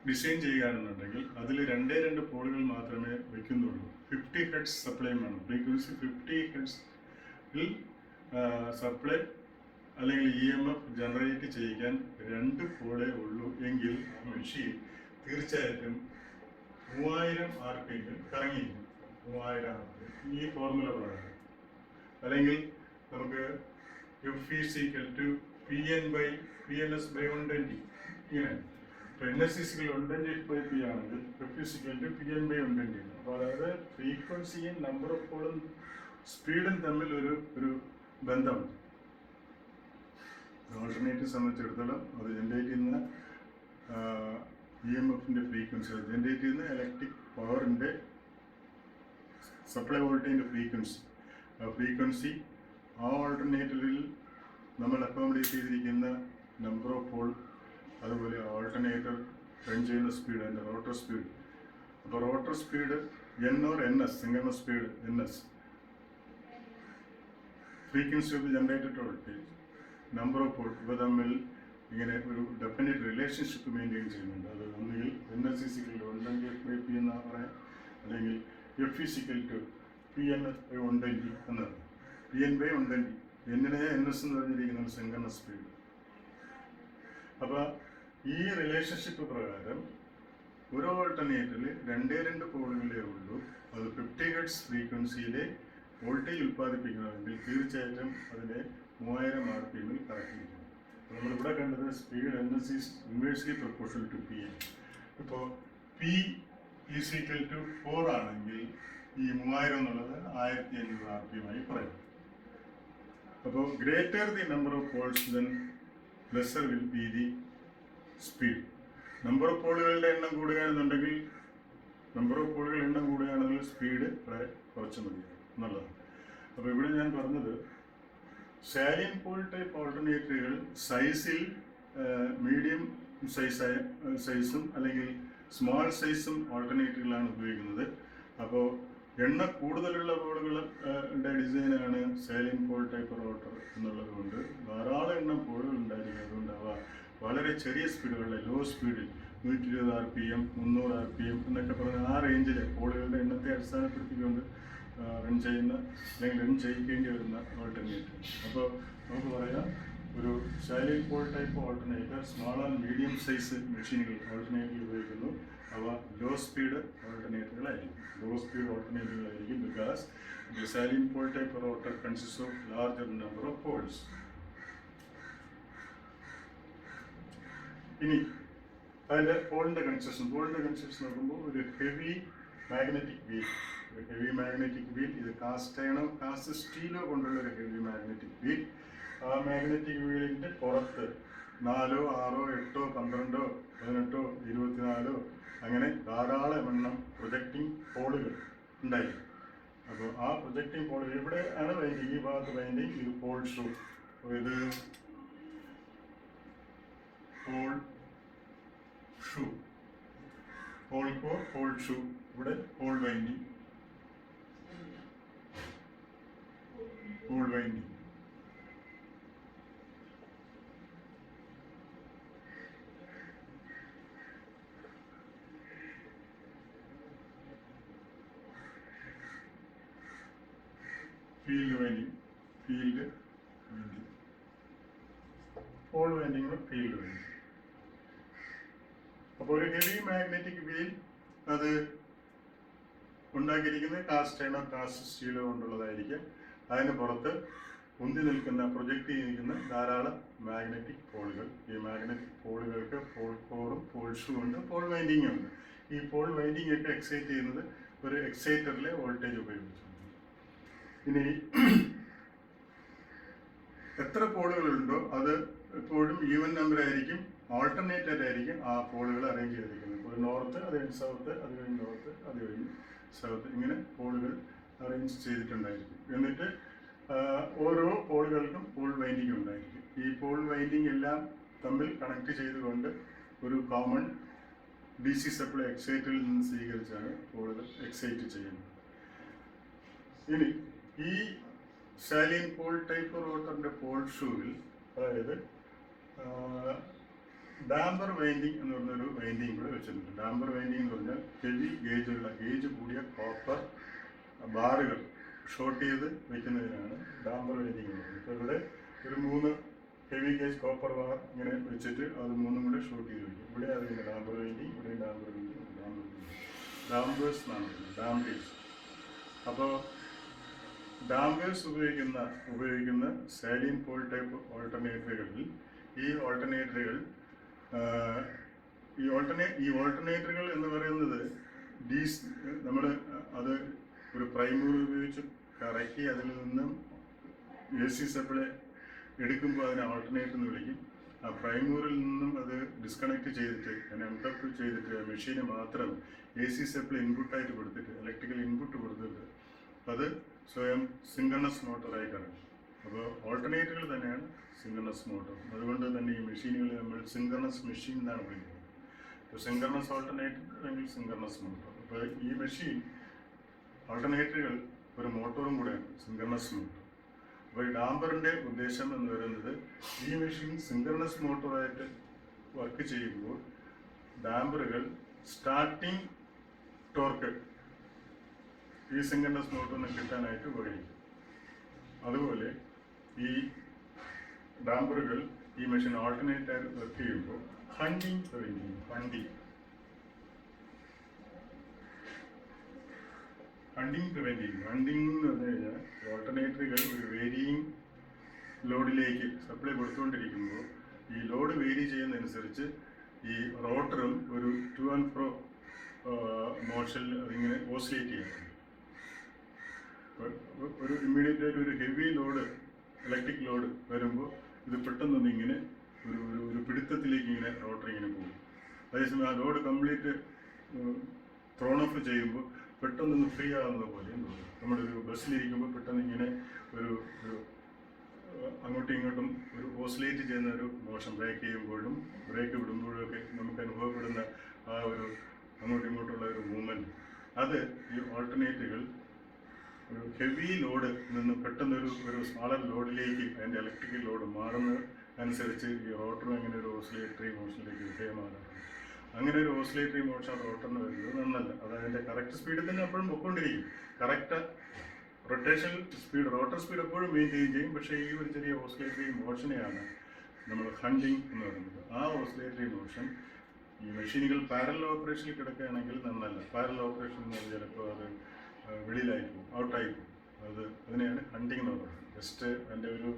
ഡിസൈൻ ചെയ്യുകയാണെന്നുണ്ടെങ്കിൽ അതിൽ 2 പോളുകൾ മാത്രമേ വയ്ക്കുന്നുള്ളൂ. 50 Hz സപ്ലൈ വേണം. ഫ്രീക്വൻസി 50 Hz-ൽ സപ്ലൈ അല്ലെങ്കിൽ EMF ജനറേറ്റ് ചെയ്യിക്കാൻ 2 പോളേ ഉള്ളൂ എങ്കിൽ ആ മെഷീൻ തീർച്ചയായിട്ടും 3000 RPM കറങ്ങിയിരിക്കും. 3000 RPM ഈ ഫോർമുല പ്രകാരം. അല്ലെങ്കിൽ നമുക്ക് F = PN/120 ഇങ്ങനെ. ഇപ്പോൾ NS = 120/P ആണെങ്കിൽ F = PN/120. അപ്പോൾ അതായത് ഫ്രീക്വൻസിയും നമ്പർ ഓഫ് പോളും സ്പീഡും തമ്മിൽ ഒരു ബന്ധമുണ്ട്. ഓൾട്ടർനേറ്റീവ് സംബന്ധിച്ചിടത്തോളം അത് ജനറേറ്റ് ചെയ്യുന്ന EMFൻ്റെ ഫ്രീക്വൻസി, അത് ജനറേറ്റ് ചെയ്യുന്ന ഇലക്ട്രിക് പവറിൻ്റെ സപ്ലൈ വോൾട്ടേജിൻ്റെ ഫ്രീക്വൻസി ആ ഓൾട്ടർനേറ്ററിൽ നമ്മൾ അക്കോമഡേറ്റ് ചെയ്തിരിക്കുന്ന നമ്പർ ഓഫ് പോൾ, അതുപോലെ ഓൾട്ടർനേറ്റർ റൺ ചെയ്യുന്ന സ്പീഡ്, അതിൻ്റെ റോട്ടർ സ്പീഡ്. അപ്പോൾ rotor speed N or NS, single speed NS, frequency of generated voltage, number of pole, ഇവ തമ്മിൽ ഇങ്ങനെ ഒരു ഡെഫിനറ്റ് റിലേഷൻഷിപ്പ് മെയിൻറ്റെയിൻ ചെയ്യുന്നുണ്ട്. അത് ഒന്നുകിൽ NS = 120/P എന്ന് പറയാം, അല്ലെങ്കിൽ F = PN/120 എന്നാണ്. PN/120, എന്നിനെ NS എന്ന് പറഞ്ഞിരിക്കുന്ന സിംഗിൾ സ്പീഡ്. അപ്പോൾ ഈ റിലേഷൻഷിപ്പ് പ്രകാരം ഒരു ഓൾട്ടർനേറ്ററിൽ 2 പോളുകളേ ഉള്ളൂ. അത് 50 Hz ഫ്രീക്വൻസിയിലെ വോൾട്ടേജ് ഉൽപ്പാദിപ്പിക്കണമെങ്കിൽ തീർച്ചയായിട്ടും അതിനെ 3000 RPM-ൽ കറക്കിയിരിക്കും. നമ്മളിവിടെ കണ്ടത് speed NS = inversely proportional to P. ഇപ്പോൾ P = 4 ആണെങ്കിൽ ഈ 3000 എന്നുള്ളത് 1500 RPM ആയി പറയും. അപ്പോൾ greater the number of poles then lesser will be the speed. Number of പോളുകളുടെ എണ്ണം കൂടുകയാണെന്നുണ്ടെങ്കിൽ സ്പീഡ് വളരെ കുറച്ച് മതി എന്നുള്ളതാണ്. അപ്പോൾ ഇവിടെ ഞാൻ പറഞ്ഞത് സാലിയൻ പോൾ ടൈപ്പ് ഓൾട്ടർനേറ്ററുകൾ സൈസിൽ മീഡിയം സൈസും അല്ലെങ്കിൽ സ്മോൾ സൈസും ഓൾട്ടർനേറ്ററുകളാണ് ഉപയോഗിക്കുന്നത്. അപ്പോൾ എണ്ണ കൂടുതലുള്ള പോളുകളുടെ ഡിസൈനാണ് സാലിയൻ പോൾ ടൈപ്പ് റോട്ടർ എന്നുള്ളത് കൊണ്ട് ധാരാളം എണ്ണം പോളുകൾ ഉണ്ടായിരിക്കും. അതുകൊണ്ട് അവ വളരെ ചെറിയ സ്പീഡുകളിൽ, ലോ സ്പീഡിൽ 120 RPM, 300 RPM എന്നൊക്കെ പറഞ്ഞ ആ റേഞ്ചിൽ പോളുകളുടെ എണ്ണത്തെ അടിസ്ഥാനപ്പെടുത്തിക്കൊണ്ട് റൺ ചെയ്യുന്ന അല്ലെങ്കിൽ റൺ ചെയ്യിക്കേണ്ടി വരുന്ന ഓൾട്ടർനേറ്റർ. അപ്പോൾ നമുക്ക് പറയാം ഒരു salient pole type alternator small and medium size മെഷീനുകൾ ഓൾട്ടർനേറ്റർ ഉപയോഗിക്കുന്നു. അവ ലോ സ്പീഡ് ഓൾട്ടർനേറ്ററുകളായിരിക്കും. Because the salient pole type rotor consist of larger number of poles. ഇനി അതിൻ്റെ പോളിൻ്റെ കൺസ്ട്രക്ഷൻ നോക്കുമ്പോൾ ഒരു ഹെവി മാഗ്നറ്റിക് വീൽ, ഇത് കാസ്റ്റ് സ്റ്റീലോ കൊണ്ടുള്ള ഒരു ഹെവി മാഗ്നറ്റിക് വീൽ. ആ മാഗ്നറ്റിക് വീലിൻ്റെ പുറത്ത് 4, 6, 8, 12, 18, 24 അങ്ങനെ ധാരാളം എണ്ണം പ്രൊജക്റ്റിംഗ് പോളുകൾ ഉണ്ടായിരിക്കും. അപ്പോൾ ആ പ്രൊജക്റ്റിംഗ് പോളുകൾ ഇവിടെ ആണ് വൈൻഡിങ്, ഈ ഭാഗത്ത് വൈൻഡിങ്, ഇത് പോൾ ഷൂ, ഇത് പോൾ ഷൂ, ഇവിടെ pole winding. Field winding, pole winding, field winding. അപ്പോൾ ഒരു ഹെവി മാഗ്നറ്റിക് വീൽ അത് ഉണ്ടാക്കിയിരിക്കുന്നത് കാസ്റ്റ് സ്റ്റീലോ കൊണ്ടുള്ളതായിരിക്കും. അതിന് പുറത്ത് പ്രൊജക്റ്റ് ചെയ്തിരിക്കുന്ന ധാരാളം മാഗ്നറ്റിക് പോളുകൾ. ഈ മാഗ്നറ്റിക് പോളുകൾക്ക് പോൾ കോറും പോൾ ഷൂ ഉണ്ട്, പോൾ വൈൻഡിങ്ങും ഉണ്ട്. ഈ പോൾ വൈൻഡിങ് ഒക്കെ എക്സൈറ്റ് ചെയ്യുന്നത് ഒരു എക്സൈറ്ററിലെ വോൾട്ടേജ് ഉപയോഗിച്ചുണ്ട്. ഇനി എത്ര പോളുകളുണ്ടോ അത് എപ്പോഴും ഈവൻ നമ്പർ ആയിരിക്കും, ഓൾട്ടർനേറ്റഡ് ആയിരിക്കും ആ പോളുകൾ അറേഞ്ച് ചെയ്തിരിക്കുന്നത്. ഒരു നോർത്ത്, അത് കഴിഞ്ഞ് സൗത്ത്, അത് കഴിഞ്ഞ് നോർത്ത്, അത് കഴിഞ്ഞ് സൗത്ത്, ഇങ്ങനെ പോളുകൾ അറേഞ്ച് ചെയ്തിട്ടുണ്ടായിരിക്കും. എന്നിട്ട് ഓരോ പോളുകൾക്കും പോൾ വൈൻഡിങ് ഉണ്ടായിരിക്കും. ഈ പോൾ വൈൻഡിങ് എല്ലാം തമ്മിൽ കണക്ട് ചെയ്തുകൊണ്ട് ഒരു കോമൺ DC സപ്ലൈ എക്സൈറ്ററിൽ നിന്ന് സ്വീകരിച്ചാണ് പോളുകൾ എക്സൈറ്റ് ചെയ്യുന്നത്. ഇനി ഈ സാലിയൻ പോൾ ടൈപ്പ് റോട്ടറിൻ്റെ പോൾ ഷൂവിൽ, അതായത് ഡാംബർ വൈൻഡിങ് എന്ന് പറഞ്ഞൊരു വൈൻഡിങ് കൂടെ വെച്ചിട്ടുണ്ട്. ഡാംബർ വൈൻഡിങ് എന്ന് പറഞ്ഞാൽ ഹെവി ഗേജ് കൂടിയ കോപ്പർ ബാറുകൾ ഷോർട്ട് ചെയ്ത് വയ്ക്കുന്നതിനാണ് ഡാംബർ വൈൻഡിങ് എന്ന് പറയുന്നത്. ഇപ്പോൾ ഇവിടെ ഒരു 3 ഹെവി ഗേജ് കോപ്പർ ബാർ ഇങ്ങനെ വെച്ചിട്ട് അത് 3ഉം കൂടെ ഷോർട്ട് ചെയ്ത് വയ്ക്കും. ഇവിടെ അതിന് ഡാംബർ വൈൻഡിങ്, ഇവിടെ ഡാംബേഴ്സ് എന്നാണ് ഡാംബേഴ്സ്. അപ്പോൾ ഡാംബേഴ്സ് ഉപയോഗിക്കുന്ന സാലിയൻ പോൾ ടൈപ്പ് ഓൾട്ടർനേറ്ററുകളിൽ ഈ ഓൾട്ടർനേറ്ററുകൾ എന്ന് പറയുന്നത് നമ്മൾ അത് ഒരു പ്രൈമർ ഉപയോഗിച്ച് കറക്കി അതിൽ നിന്നും AC സപ്ലൈ എടുക്കുമ്പോൾ അതിനെ ഓൾട്ടർനേറ്റർ എന്ന് വിളിക്കും. ആ പ്രൈമറിൽ നിന്നും അത് ഡിസ്കണക്ട് ചെയ്തിട്ട് അൺകപ്പിൾ ചെയ്തിട്ട് മെഷീന് മാത്രം AC സപ്ലൈ ഇൻപുട്ടായിട്ട് കൊടുത്തിട്ട്, ഇലക്ട്രിക്കൽ ഇൻപുട്ട് കൊടുത്തിട്ട് അത് സ്വയം സിങ്കണസ് മോട്ടറായി കറങ്ങും. അപ്പോൾ ഓൾട്ടർനേറ്ററുകൾ തന്നെയാണ് സിങ്കണസ് മോട്ടോർ. അതുകൊണ്ട് തന്നെ ഈ മെഷീനുകൾ നമ്മൾ സിങ്കണസ് മെഷീൻ എന്നാണ് വിളിക്കുന്നത്. ഇപ്പോൾ സിങ്കണസ് ഓൾട്ടർനേറ്റർ അല്ലെങ്കിൽ സിങ്കണസ് മോട്ടോർ. അപ്പോൾ ഈ മെഷീൻ ഓൾട്ടർനേറ്ററുകൾ ഒരു മോട്ടോറും കൂടെയാണ്, സിങ്കണസ് മോട്ടോർ. അപ്പോൾ ഈ ഡാംബറിൻ്റെ ഉദ്ദേശം എന്ന് പറയുന്നത് ഈ മെഷീൻ സിങ്കണസ് മോട്ടോറായിട്ട് വർക്ക് ചെയ്യുമ്പോൾ ഡാംബറുകൾ സ്റ്റാർട്ടിങ് ടോർക്ക് ഈ സിങ്കണസ് മോട്ടറിന് കിട്ടാനായിട്ട് ഉപയോഗിക്കും. അതുപോലെ ഈ ഡാംബറുകൾ ഈ മെഷീൻ ഓൾട്ടർനേറ്റർ വർക്ക് ചെയ്യുമ്പോൾ ഹണ്ടിങ് എന്ന് പറഞ്ഞു കഴിഞ്ഞാൽ ഓൾട്ടർനേറ്ററുകൾ ഒരു വേരിയിങ് ലോഡിലേക്ക് സപ്ലൈ കൊടുത്തുകൊണ്ടിരിക്കുമ്പോൾ ഈ ലോഡ് വേരി ചെയ്യുന്നതനുസരിച്ച് ഈ റോട്ടറും ഒരു ടു ആൻഡ് ഫ്രോ മോഷനിൽ അതിങ്ങനെ ഓസിലേറ്റ് ചെയ്യുന്നുണ്ട്. ഒരു ഇമ്മീഡിയറ്റ് ആയിട്ട് ഒരു ഹെവി ലോഡ്, ഇലക്ട്രിക് ലോഡ് വരുമ്പോൾ ഇത് പെട്ടെന്നൊന്ന് ഇങ്ങനെ ഒരു പിടുത്തത്തിലേക്ക് ഇങ്ങനെ റോട്ടർ ഇങ്ങനെ പോകും. അതേസമയം ആ ലോഡ് കംപ്ലീറ്റ് ത്രോൺ ഓഫ് ചെയ്യുമ്പോൾ പെട്ടെന്നൊന്ന് ഫ്രീ ആകുന്നത് പോലെയും തോന്നും. നമ്മളൊരു ബസ്സിലിരിക്കുമ്പോൾ പെട്ടെന്ന് ഇങ്ങനെ ഒരു അങ്ങോട്ടും ഇങ്ങോട്ടും ഒരു ഓസിലേറ്റ് ചെയ്യുന്ന ഒരു മോഷൻ, ബ്രേക്ക് ചെയ്യുമ്പോഴും ബ്രേക്ക് വിടുമ്പോഴും ഒക്കെ നമുക്ക് അനുഭവപ്പെടുന്ന ആ ഒരു അങ്ങോട്ടും ഇങ്ങോട്ടുള്ള ഒരു മൂവ്മെൻറ്റ്, അത് ഈ ഓൾട്ടർനേറ്ററുകൾ ഒരു ഹെവി ലോഡ് നിന്ന് പെട്ടെന്നൊരു സ്മാളർ ലോഡിലേക്ക് അതിൻ്റെ ഇലക്ട്രിക്കൽ ലോഡ് മാറുന്ന അനുസരിച്ച് ഈ റോട്ടറും അങ്ങനെ ഒരു ഓസിലേറ്ററി മോഷനിലേക്ക് വിധേയമാകാറുണ്ട്. അങ്ങനെ ഒരു ഓസിലേറ്ററി മോഷൻ റോട്ടറിന് വരുന്നത് നന്നല്ല. അത് അതിൻ്റെ കറക്റ്റ് സ്പീഡിൽ തന്നെ എപ്പോഴും പൊയ്ക്കൊണ്ടിരിക്കും. Correct rotation speed, rotor speed എപ്പോഴും മെയിൻറ്റെയിൻ ചെയ്യും. പക്ഷേ ഈ ഒരു ചെറിയ ഓസിലേറ്ററി മോഷനെയാണ് നമ്മൾ ഹണ്ടിങ് എന്ന് പറയുന്നത്. ആ ഓസിലേറ്ററി മോഷൻ ഈ മെഷീനുകൾ പാരലൽ ഓപ്പറേഷനിൽ കിടക്കുകയാണെങ്കിൽ നന്നല്ല. പാരലൽ ഓപ്പറേഷൻ എന്ന് പറഞ്ഞാൽ ചിലപ്പോൾ അത് വെളിയിലായി പോകും, ഔട്ടായി പോകും. അതിനെയാണ് ഹണ്ടിങ് എന്ന് പറയുന്നത്. ജസ്റ്റ് അതിൻ്റെ ഒരു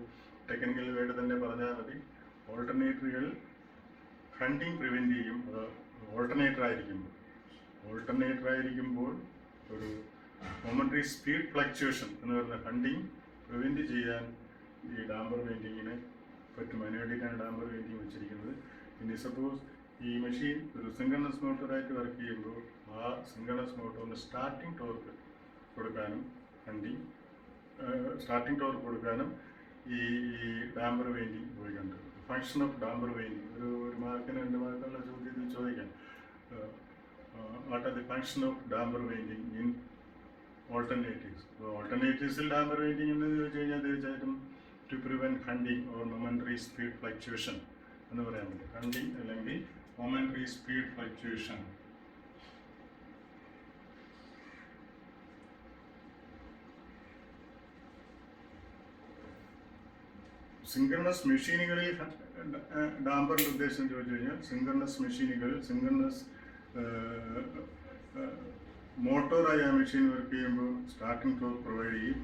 ടെക്നിക്കൽ വേർഡ് തന്നെ പറഞ്ഞാൽ മതി. ഓൾട്ടർനേറ്ററുകൾ ഹണ്ടിങ് പ്രിവെൻറ്റ് ചെയ്യും. അത് ഓൾട്ടർനേറ്റർ ആയിരിക്കുമ്പോൾ ഒരു മൊമെൻ്ററി സ്പീഡ് ഫ്ലക്ച്വേഷൻ എന്ന് പറയുന്ന ഹണ്ടിങ് പ്രിവെൻറ്റ് ചെയ്യാൻ ഈ ഡാംബർ വെയിൻറ്റിങ്ങിന് പറ്റും. അതിന് വേണ്ടിയിട്ടാണ് ഡാംബർ വെയിൻറ്റിങ് വെച്ചിരിക്കുന്നത്. ഇനി സപ്പോസ് ഈ മെഷീൻ ഒരു സിങ്കണസ് മോട്ടറായിട്ട് വർക്ക് ചെയ്യുമ്പോൾ ആ സിങ്കണസ് മോട്ടറിന് സ്റ്റാർട്ടിംഗ് ടോർക്ക് കൊടുക്കാനും ഈ ഡാംബർ വെയിൻറ്റിങ് ഉപയോഗിക്കുന്നുണ്ട്. ഫങ്ഷൻ ഓഫ് ഡാംബർ വെയിൻറ്റിങ് ഒരു മാർക്കിന് 2 മാർക്കുള്ള ചോദ്യത്തിൽ ചോദിക്കാം. What are the function of damper winding in alternatives? ഓൾട്ടർനേറ്റീവ്സിൽ ഡാംബർ വെയിൻറ്റിങ് എന്ന് ചോദിച്ചു കഴിഞ്ഞാൽ തീർച്ചയായിട്ടും to prevent hunting or momentary speed fluctuation എന്ന് പറയാൻ പറ്റും. ഹണ്ടിങ് അല്ലെങ്കിൽ മൊമെൻ്ററി സ്പീഡ് ഫ്ലക്ച്വേഷൻ. സിങ്കർണസ് മെഷീനുകളിൽ ഡാംബറിൻ്റെ ഉദ്ദേശം ചോദിച്ചു കഴിഞ്ഞാൽ സിങ്കർണസ് മെഷീനുകൾ, സിങ്കർണസ് മോട്ടോറായി ആ മെഷീൻ വർക്ക് ചെയ്യുമ്പോൾ സ്റ്റാർട്ടിംഗ് ടോർക്ക് പ്രൊവൈഡ് ചെയ്യും.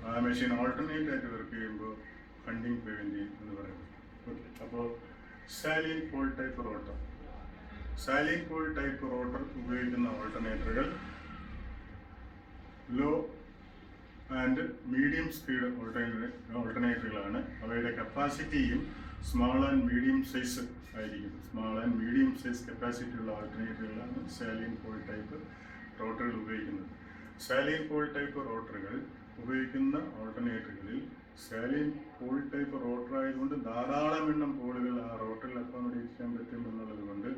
ആ മെഷീൻ ഓൾട്ടർനേറ്റ് ആയിട്ട് വർക്ക് ചെയ്യുമ്പോൾ ഹണ്ടിങ് പ്രിവെൻറ്റ് ചെയ്യും എന്ന് പറയുന്നത്. ഓക്കെ, അപ്പോൾ സാലിയൻ പോൾ ടൈപ്പ് റോട്ടർ ഉപയോഗിക്കുന്ന ഓൾട്ടർനേറ്ററുകൾ ലോ ആൻഡ് മീഡിയം സ്പീഡ് ഓൾട്ടർനേറ്ററുകളാണ്. അവയുടെ കപ്പാസിറ്റിയും സ്മാൾ ആൻഡ് മീഡിയം സൈസ് ആയിരിക്കും. Small and medium size capacity ഉള്ള ഓൾട്ടർനേറ്ററുകളാണ് സാലിയൻ പോൾ ടൈപ്പ് റോട്ടറുകൾ ഉപയോഗിക്കുന്നത്. സാലിയൻ പോൾ ടൈപ്പ് റോട്ടറുകൾ ഉപയോഗിക്കുന്ന ഓൾട്ടർനേറ്ററുകളിൽ സാലിയൻ പോൾ ടൈപ്പ് റോട്ടർ ആയതുകൊണ്ട് ധാരാളം എണ്ണം പോളുകൾ ആ റോട്ടറിൽ അക്കോമഡേറ്റ് ചെയ്യാൻ പറ്റും എന്നുള്ളത് കൊണ്ട്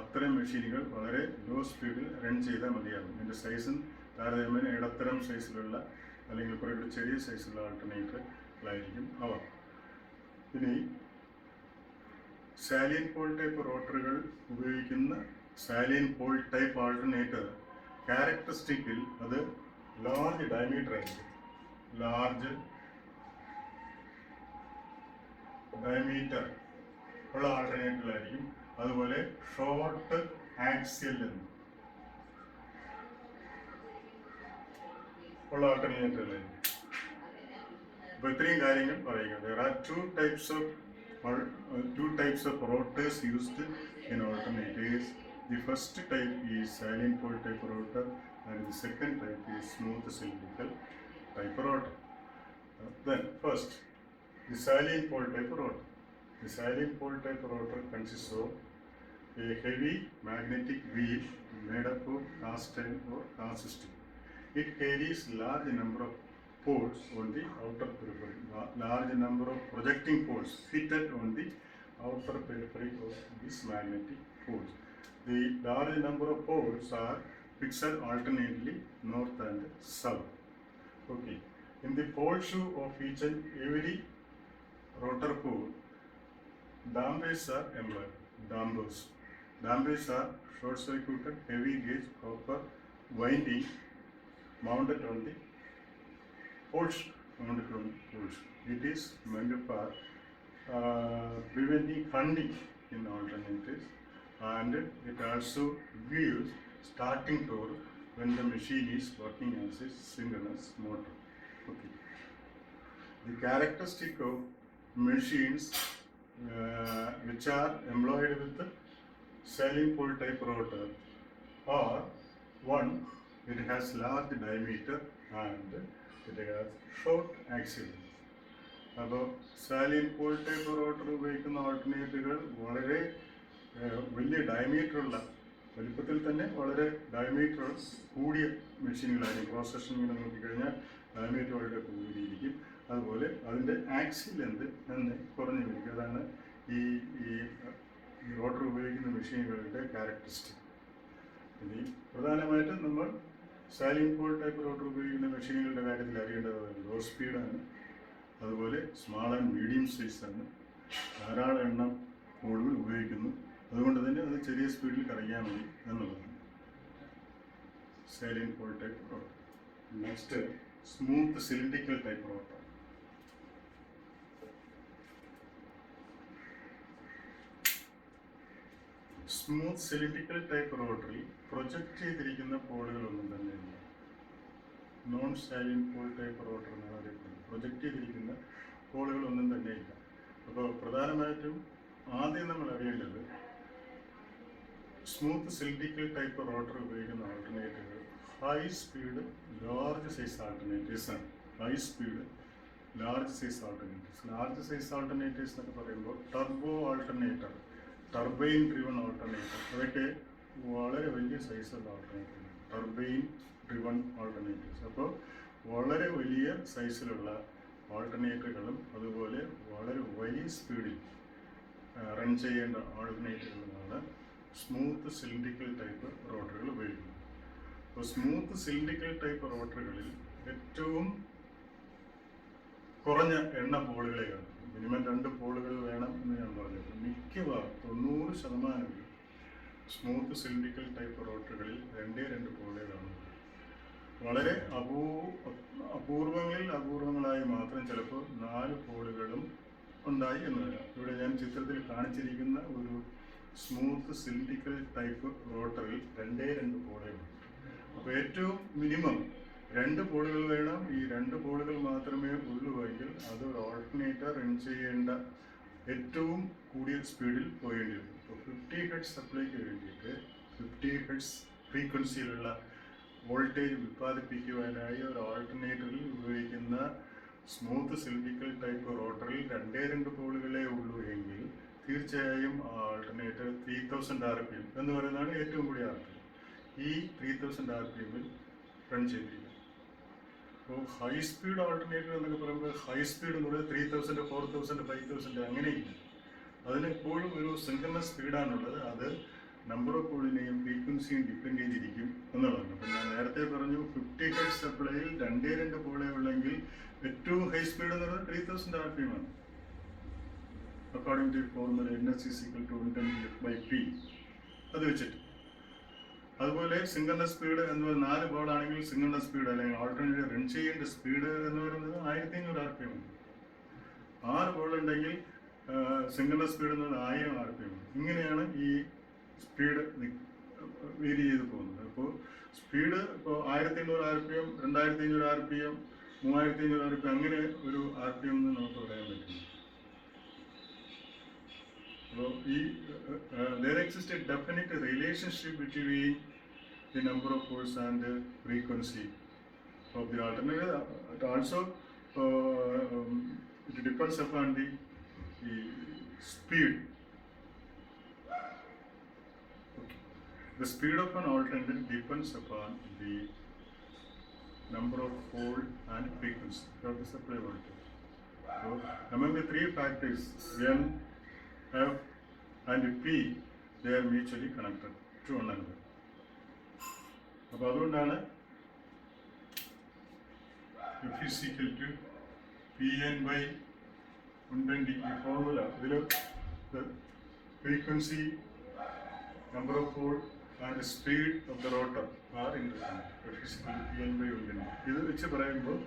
അത്തരം മെഷീനുകൾ വളരെ ലോ സ്പീഡിൽ റൺ ചെയ്താൽ മതിയാകും. ഇതിൻ്റെ സൈസും താരതമ്യേന ഇടത്തരം സൈസിലുള്ള അല്ലെങ്കിൽ കുറേ കൂടി ചെറിയ സൈസുള്ള ആൾട്ടർനേറ്ററുകളായിരിക്കും അവ. ഇനി സാലിയൻ പോൾ ടൈപ്പ് റോട്ടറുകൾ ഉപയോഗിക്കുന്ന സാലിയൻ പോൾ ടൈപ്പ് ആൾട്ടർനേറ്റർ ക്യാരക്ടറിസ്റ്റിക്കിൽ അത് ലാർജ് ഡയമീറ്റർ ആയിരിക്കും. ലാർജ് ഡയമീറ്റർ ഉള്ള ആൾട്ടർനേറ്ററിലായിരിക്കും. അതുപോലെ ഷോർട്ട് ആക്സിയൽ ഉള്ള ആൾട്ടർനേറ്ററിലായിരിക്കും. അപ്പോൾ ഇത്രയും കാര്യങ്ങൾ പറയുക. There are two types of rotors used in alternators. The first type is silent pole type rotor and the second type is smooth cylindrical type rotor. Then first, the silent pole type rotor. The silent pole type rotor consists of a heavy magnetic wheel made up of cast iron or cast steel. It carries large number of poles on the outer periphery. Large number of projecting poles fitted on the outer periphery of these magnetic poles. The large number of poles are fixed alternately north and south. Okay. In the pole shoe of each and every rotor pole, dampers are employed. Dampers are short-circuited heavy gauge copper winding mounted on the poles. It is meant for preventing hunting in alternators, and it also gives starting torque when the machine is working as a synchronous motor. Okay. The characteristic of machines which are employed with the silent pole type rotor are: one, it has large diameter and it has short axial. അപ്പോൾ salient pole type rotor ഉപയോഗിക്കുന്ന ഓൾട്ടർനേറ്ററുകൾ വളരെ വലിയ ഡയമീറ്ററുള്ള, വലിപ്പത്തിൽ തന്നെ വളരെ diameter കൂടിയ മെഷീനുകളായിരിക്കും. Cross സെക്ഷനിൽ നോക്കിക്കഴിഞ്ഞാൽ ഡയമീറ്റർ വളരെ കൂടിയിരിക്കും. അതുപോലെ അതിൻ്റെ ആക്സിൽ ലെന്ത് എന്ന് കുറഞ്ഞിരിക്കും. അതാണ് ഈ റോട്ടർ ഉപയോഗിക്കുന്ന മെഷീനുകളുടെ ക്യാരക്ടറിസ്റ്റിക്. ഇനി പ്രധാനമായിട്ടും നമ്മൾ സാലിയൻ പോൾ ടൈപ്പ് റോട്ടർ ഉപയോഗിക്കുന്ന മെഷീനുകളുടെ കാര്യത്തിൽ അറിയേണ്ടത് ലോ സ്പീഡാണ്. അതുപോലെ സ്മാൾ ആൻഡ് മീഡിയം സൈസാണ്. ധാരാളം എണ്ണം പോളുകൾ ഉപയോഗിക്കുന്നു. അതുകൊണ്ട് തന്നെ അത് ചെറിയ സ്പീഡിൽ കറങ്ങിയാൽ മതി എന്നുള്ളതാണ് salient pole type rotor. Next smooth cylindrical type rotor. Smooth cylindrical type റോട്ടറിൽ പ്രൊജക്റ്റ് ചെയ്തിരിക്കുന്ന പോളുകളൊന്നും തന്നെ ഇല്ല. Non salient pole type rotor എന്നാണ് അറിയപ്പെടുന്നത്. പ്രൊജക്റ്റ് ചെയ്തിരിക്കുന്ന പോളുകളൊന്നും തന്നെ ഇല്ല. അപ്പോൾ പ്രധാനമായിട്ടും ആദ്യം നമ്മൾ അറിയേണ്ടത് സ്മൂത്ത് സിലിണ്ടറിക്കൽ ടൈപ്പ് റോട്ടർ ഉപയോഗിക്കുന്ന alternative high speed large size alternatives ആണ്. High speed large size alternatives. Large size alternatives എന്നൊക്കെ പറയുമ്പോൾ turbo alternator, turbine driven alternator, അതൊക്കെ വളരെ വലിയ സൈസുള്ള ആൾട്ടർനേറ്റീവ്. Turbine driven alternatives. അപ്പോൾ വളരെ വലിയ സൈസിലുള്ള ആൾട്ടർനേറ്ററുകളും അതുപോലെ വളരെ വലിയ സ്പീഡിൽ റൺ ചെയ്യേണ്ട ആൾട്ടർനേറ്ററുകളാണ് സ്മൂത്ത് സിലിണ്ടറിക്കൽ ടൈപ്പ് റോട്ടറുകൾ ഉപയോഗിക്കുന്നത്. അപ്പോൾ സ്മൂത്ത് സിലിണ്ടറിക്കൽ ടൈപ്പ് റോട്ടറുകളിൽ ഏറ്റവും കുറഞ്ഞ എണ്ണ പോളുകളെ കാണും. മിനിമം 2 പോളുകൾ വേണം എന്ന് ഞാൻ പറഞ്ഞത്. മിക്കവാറും 90% സ്മൂത്ത് സിലിണ്ടറിക്കൽ ടൈപ്പ് റോട്ടറുകളിൽ 2 പോളുകളാണ്. വളരെ അപൂർവങ്ങളായി മാത്രം ചിലപ്പോൾ 4 പോളുകളും ഉണ്ടായി എന്ന് വരാം. ഇവിടെ ഞാൻ ചിത്രത്തിൽ കാണിച്ചിരിക്കുന്ന ഒരു സ്മൂത്ത് സിലിണ്ടറിക്കൽ ടൈപ്പ് റോട്ടറിൽ 2 പോളുകളുണ്ട്. അപ്പോൾ ഏറ്റവും മിനിമം 2 പോളുകൾ വേണം. ഈ 2 പോളുകൾ മാത്രമേ ഉള്ളുവെങ്കിൽ അത് ഒരു ഓൾട്ടർനേറ്റർ റൺ ചെയ്യേണ്ട ഏറ്റവും കൂടിയ സ്പീഡിൽ പോകേണ്ടി വരും. ഇപ്പോൾ 50 ഹെർട്സ് സപ്ലൈക്ക് വേണ്ടിയിട്ട് 50 ഹെർട്സ് ഫ്രീക്വൻസിയിലുള്ള വോൾട്ടേജ് ഉൽപ്പാദിപ്പിക്കുവാനായി ഒരു ഓൾട്ടർനേറ്ററിൽ ഉപയോഗിക്കുന്ന സ്മൂത്ത് സിലിണ്ടറിക്കൽ ടൈപ്പ് റോട്ടറിൽ 2 പോളുകളേ ഉള്ളൂ എങ്കിൽ തീർച്ചയായും ആ ആൾട്ടർനേറ്റർ 3000 RPM എന്ന് പറയുന്നതാണ് ഏറ്റവും കൂടിയ RPM. ഈ 3000 RPM റൺ ചെയ്തിരിക്കും. അപ്പോൾ ഹൈ സ്പീഡ് ഓൾട്ടർനേറ്റർ എന്നൊക്കെ പറയുമ്പോൾ ഹൈ സ്പീഡ് എന്ന് പറയുന്നത് 3000, 4000, 5000 അങ്ങനെയില്ല. അതിനെപ്പോഴും ഒരു സിൻക്രണസ് സ്പീഡാണുള്ളത്. അത് നമ്പർ ഓഫ് പോളിനെയും ഫ്രീക്വൻസിയും ഡിപ്പെൻഡ് ചെയ്തിരിക്കും എന്നുള്ളതാണ്. അപ്പം ഞാൻ നേരത്തെ പറഞ്ഞു 50 ഹെർട്സ് സപ്ലൈയിൽ 2 പോളേ ഉള്ളെങ്കിൽ ഏറ്റവും ഹൈ സ്പീഡ് എന്ന് പറയുന്നത് 3000 RPM ആണ്. According to formula NS = 110F/P അത് വെച്ചിട്ട്. അതുപോലെ സിൻക്രണസ് സ്പീഡ് എന്ന് പറയുന്നത് 4 പോളാണെങ്കിൽ സിൻക്രണസ് സ്പീഡ് അല്ലെങ്കിൽ ഓൾട്ടർനേറ്റർ റൺ ചെയ്യേണ്ട സ്പീഡ് എന്ന് പറയുന്നത് 1500 RPM ആണ്. 6 പോൾ ഉണ്ടെങ്കിൽ സിൻക്രണസ് സ്പീഡ് എന്ന് പറയുന്നത് 1000 RPM ആണ്. ഇങ്ങനെയാണ് ഈ സ്പീഡ് വേരി ചെയ്ത് പോകുന്നത്. അപ്പോൾ സ്പീഡ് ഇപ്പോൾ 1500 RPM, 2500 RPM, 3500 RPM അങ്ങനെ ഒരു RPM എന്ന് നമുക്ക് പറയാൻ പറ്റും. അപ്പോൾ ഈ there exists a definite relationship between the number of poles and the frequency of the alternator. It also it depends upon the speed. The speed of an alternator depends upon the number of pole and frequency of the supply voltage. So, among the 3 factors N, F and P, they are mutually connected to one another. അപ്പോൾ അതുകൊണ്ടാണ് F = Pn/120 ഈ formula. ഇതിൽ frequency, number of pole and the speed of the rotor are interconnected. F = Pn/120. ഇത് വെച്ച് പറയുമ്പോൾ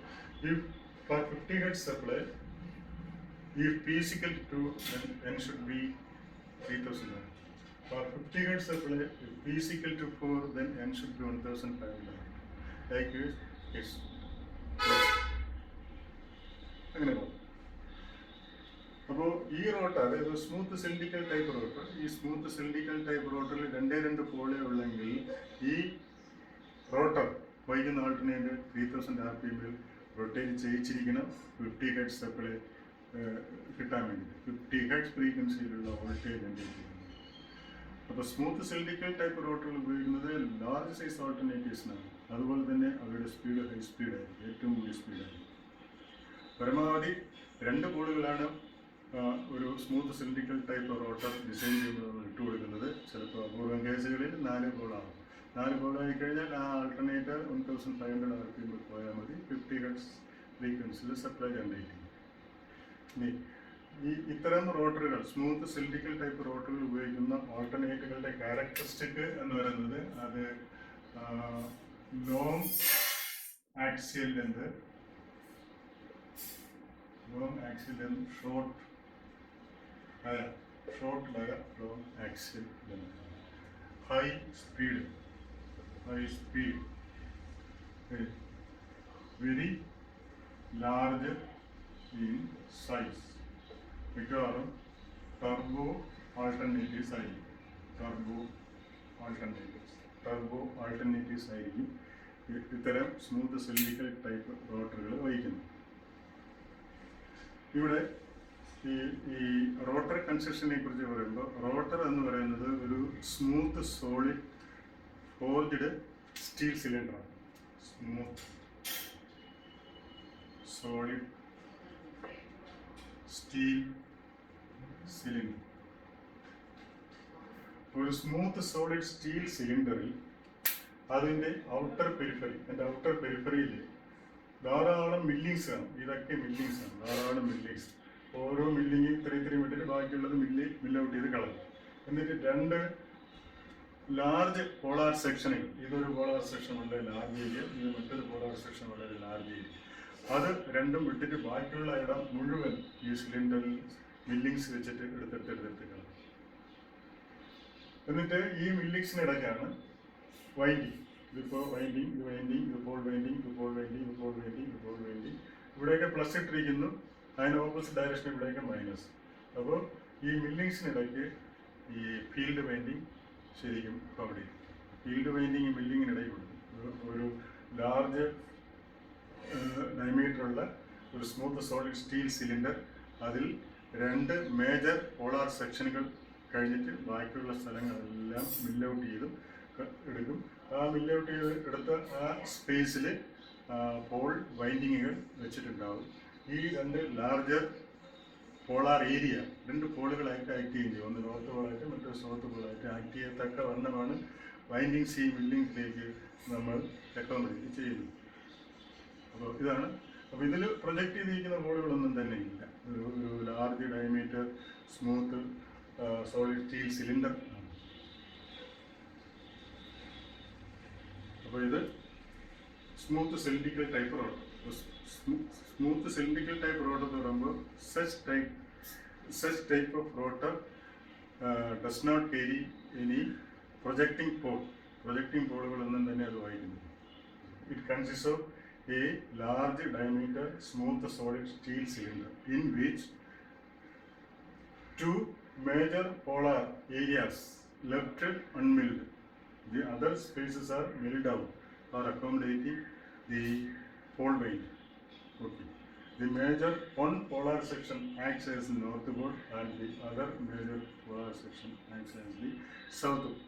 if for 50 Hz supply, if P = 2, then N should be 3000. For 50 Hz supply, if P = 4, then N should be 1500. Like this, അങ്ങനെ പോകും. അപ്പോൾ ഈ rotor, അതായത് smooth cylindrical type rotor, ഈ smooth cylindrical type റോട്ടറിൽ 2 പോളേ ഉള്ളെങ്കിൽ ഈ റോട്ടർ വൈകുന്ന ആൾട്ടർനേറ്റർ 3000 RPM റൊട്ടേറ്റ് ചെയ്യിച്ചിരിക്കണം 50 ഹെർട്സ് സപ്ലൈ കിട്ടാൻ വേണ്ടിയിട്ട്. 50 ഹെർട്സ് ഫ്രീക്വൻസിയിലുള്ള വോൾട്ടേജ് ജനറേറ്റ് ചെയ്യുന്നത്. അപ്പോൾ സ്മൂത്ത് സിലിണ്ടറിക്കൽ ടൈപ്പ് റോട്ടറിൽ ഉപയോഗിക്കുന്നത് ലാർജ് സൈസ് ഓൾട്ടർനേറ്റീവ്സിനാണ്. അതുപോലെ തന്നെ അവരുടെ സ്പീഡ് ഹൈ സ്പീഡായിരിക്കും, ഏറ്റവും കൂടിയ സ്പീഡായിരിക്കും. പരമാവധി 2 പോളുകളാണ് ഒരു smooth cylindrical type rotor design ചെയ്യുന്നത് ഇട്ടുകൊടുക്കുന്നത്. ചിലപ്പോൾ അപൂർവം കേസുകളിൽ 4 പോളാണ്. 4 പോളായി കഴിഞ്ഞാൽ ആ ആൾട്ടർനേറ്റർ 1500 RPM പോയാൽ മതി. 50 ഹെർട്സ് ഫ്രീക്വൻസിയിൽ സപ്ലൈ ജനറേറ്റ് ചെയ്യും. ഇനി ഇത്തരം റോട്ടറുകൾ, സ്മൂത്ത് സിലിണ്ടറിക്കൽ ടൈപ്പ് റോട്ടറുകൾ ഉപയോഗിക്കുന്ന ഓൾട്ടർനേറ്റുകളുടെ ക്യാരക്ടറിസ്റ്റിക് എന്ന് പറയുന്നത് അത് long axial length, short long axial length, high speed, very large in size, മിക്കവാറും ടർബോ ആൾട്ടർനേറ്റീവ്സ് ആയിരിക്കും. ടർബോ ആൾട്ടർനേറ്റീവ്സ് ആയിരിക്കും ഇത്തരം സ്മൂത്ത് സിലിണ്ടറിക്കൽ ടൈപ്പ് റോട്ടറുകൾ വഹിക്കുന്നത്. ഇവിടെ ഈ റോട്ടർ കൺസ്ട്രക്ഷനെ കുറിച്ച് പറയുമ്പോൾ, റോട്ടർ എന്ന് പറയുന്നത് ഒരു സ്മൂത്ത് സോളിഡ് ഫോർജ്ഡ് സ്റ്റീൽ സിലിണ്ടറാണ്. Smooth solid steel cylinder. ഒരു സ്മൂത്ത് സോളിഡ് സ്റ്റീൽ സിലിണ്ടറിൽ അതിൻ്റെ ഔട്ടർ പെരിഫറിയിൽ ധാരാളം മില്ലിങ്സ് കാണും. ഇതൊക്കെ മില്ലിങ്സ് ആണ്, ധാരാളം മില്ലിങ്സ്. ഓരോ മില്ലിങ് ഇത്രയും ഇട്ടിട്ട് ബാക്കിയുള്ളത് മില്ല് ഔട്ട് ചെയ്ത് കളയും. എന്നിട്ട് രണ്ട് ലാർജ് പോളാർ സെക്ഷനുകൾ, ഇതൊരു പോളാർ സെക്ഷൻ വളരെ ലാർജ് ഏരിയ, ഇത് മറ്റൊരു പോളാർ സെക്ഷൻ വളരെ ലാർജ് ഏരിയ, അത് രണ്ടും വിട്ടിട്ട് ബാക്കിയുള്ള ഇടം മുഴുവൻ ഈ സിലിണ്ടറിൽ മില്ലിങ്സ് വെച്ചിട്ട് എടുത്തെടുത്ത് കളയും. എന്നിട്ട് ഈ മില്ലിങ്സിനിടയ്ക്കാണ് വൈൻഡിങ്. ഇതിപ്പോൾ വൈൻഡിങ്, ഇത് വൈൻഡിങ്, ഇത് പോൾ വൈൻഡിങ്, ഇത് പോൾ വൈൻഡിങ്, ഇത് പോൾ വൈൻഡിങ്, ഇത് പോൾ വൈൻഡിങ്. ഇവിടെയൊക്കെ പ്ലസ് ഇട്ടിരിക്കുന്നു, അതിന് ഓപ്പോസിറ്റ് ഡയറക്ഷൻ ഇവിടെയൊക്കെ മൈനസ്. അപ്പോൾ ഈ മില്ലിങ്സിനിടയ്ക്ക് ഈ ഫീൽഡ് വൈൻഡിങ് ശരിക്കും അവിടെ ഫീൽഡ് വൈൻഡിങ് മില്ലിങ്ങിനിടയിൽ കൊടുക്കും. ഒരു ലാർജ് ഡയമീറ്ററുള്ള ഒരു സ്മൂത്ത് സോളിഡ് സ്റ്റീൽ സിലിണ്ടർ, അതിൽ രണ്ട് മേജർ പോളാർ സെക്ഷനുകൾ കഴിഞ്ഞിട്ട് ബാക്കിയുള്ള സ്ഥലങ്ങളെല്ലാം മില്ല് ഔട്ട് ചെയ്ത് എടുക്കും. ആ മില്ല് ഔട്ട് ചെയ്ത് എടുത്ത ആ സ്പേസിൽ പോൾ വൈൻഡിങ്ങുകൾ വെച്ചിട്ടുണ്ടാവും. ഈ രണ്ട് ലാർജർ പോളാർ ഏരിയ രണ്ട് പോളുകളായിട്ട് ആക്ട് ചെയ്യും. ഒന്ന് നോർത്ത് പോളായിട്ട് മറ്റൊരു സൗത്ത് പോളായിട്ട് ആക്ട് ചെയ്യത്തക്ക വണ്ണമാണ് വൈൻഡിങ്സ് ഈ മില്ലിങ്സിലേക്ക് നമ്മൾ അക്കോമഡേറ്റ് ചെയ്യുന്നത്. അപ്പോൾ ഇതാണ്. അപ്പോൾ ഇതിൽ പ്രൊജക്റ്റ് ചെയ്തിരിക്കുന്ന പോളുകളൊന്നും തന്നെ ഇല്ല. ഒരു large diameter smooth solid steel cylinder ആണ്. അപ്പോൾ ഇത് smooth cylindrical type road. Smooth cylindrical type road എന്ന് പറയുമ്പോൾ such type of rotor does not carry any projecting pole. Projecting പോളുകളൊന്നും തന്നെ അത് വഹിക്കുന്നു. It consists of a large diameter smooth solid steel cylinder in which two major polar areas left unmilled. The other spaces are milled out for accommodating the pole weight. Okay. The major one polar section acts as the north pole and the other major polar section acts as the south pole.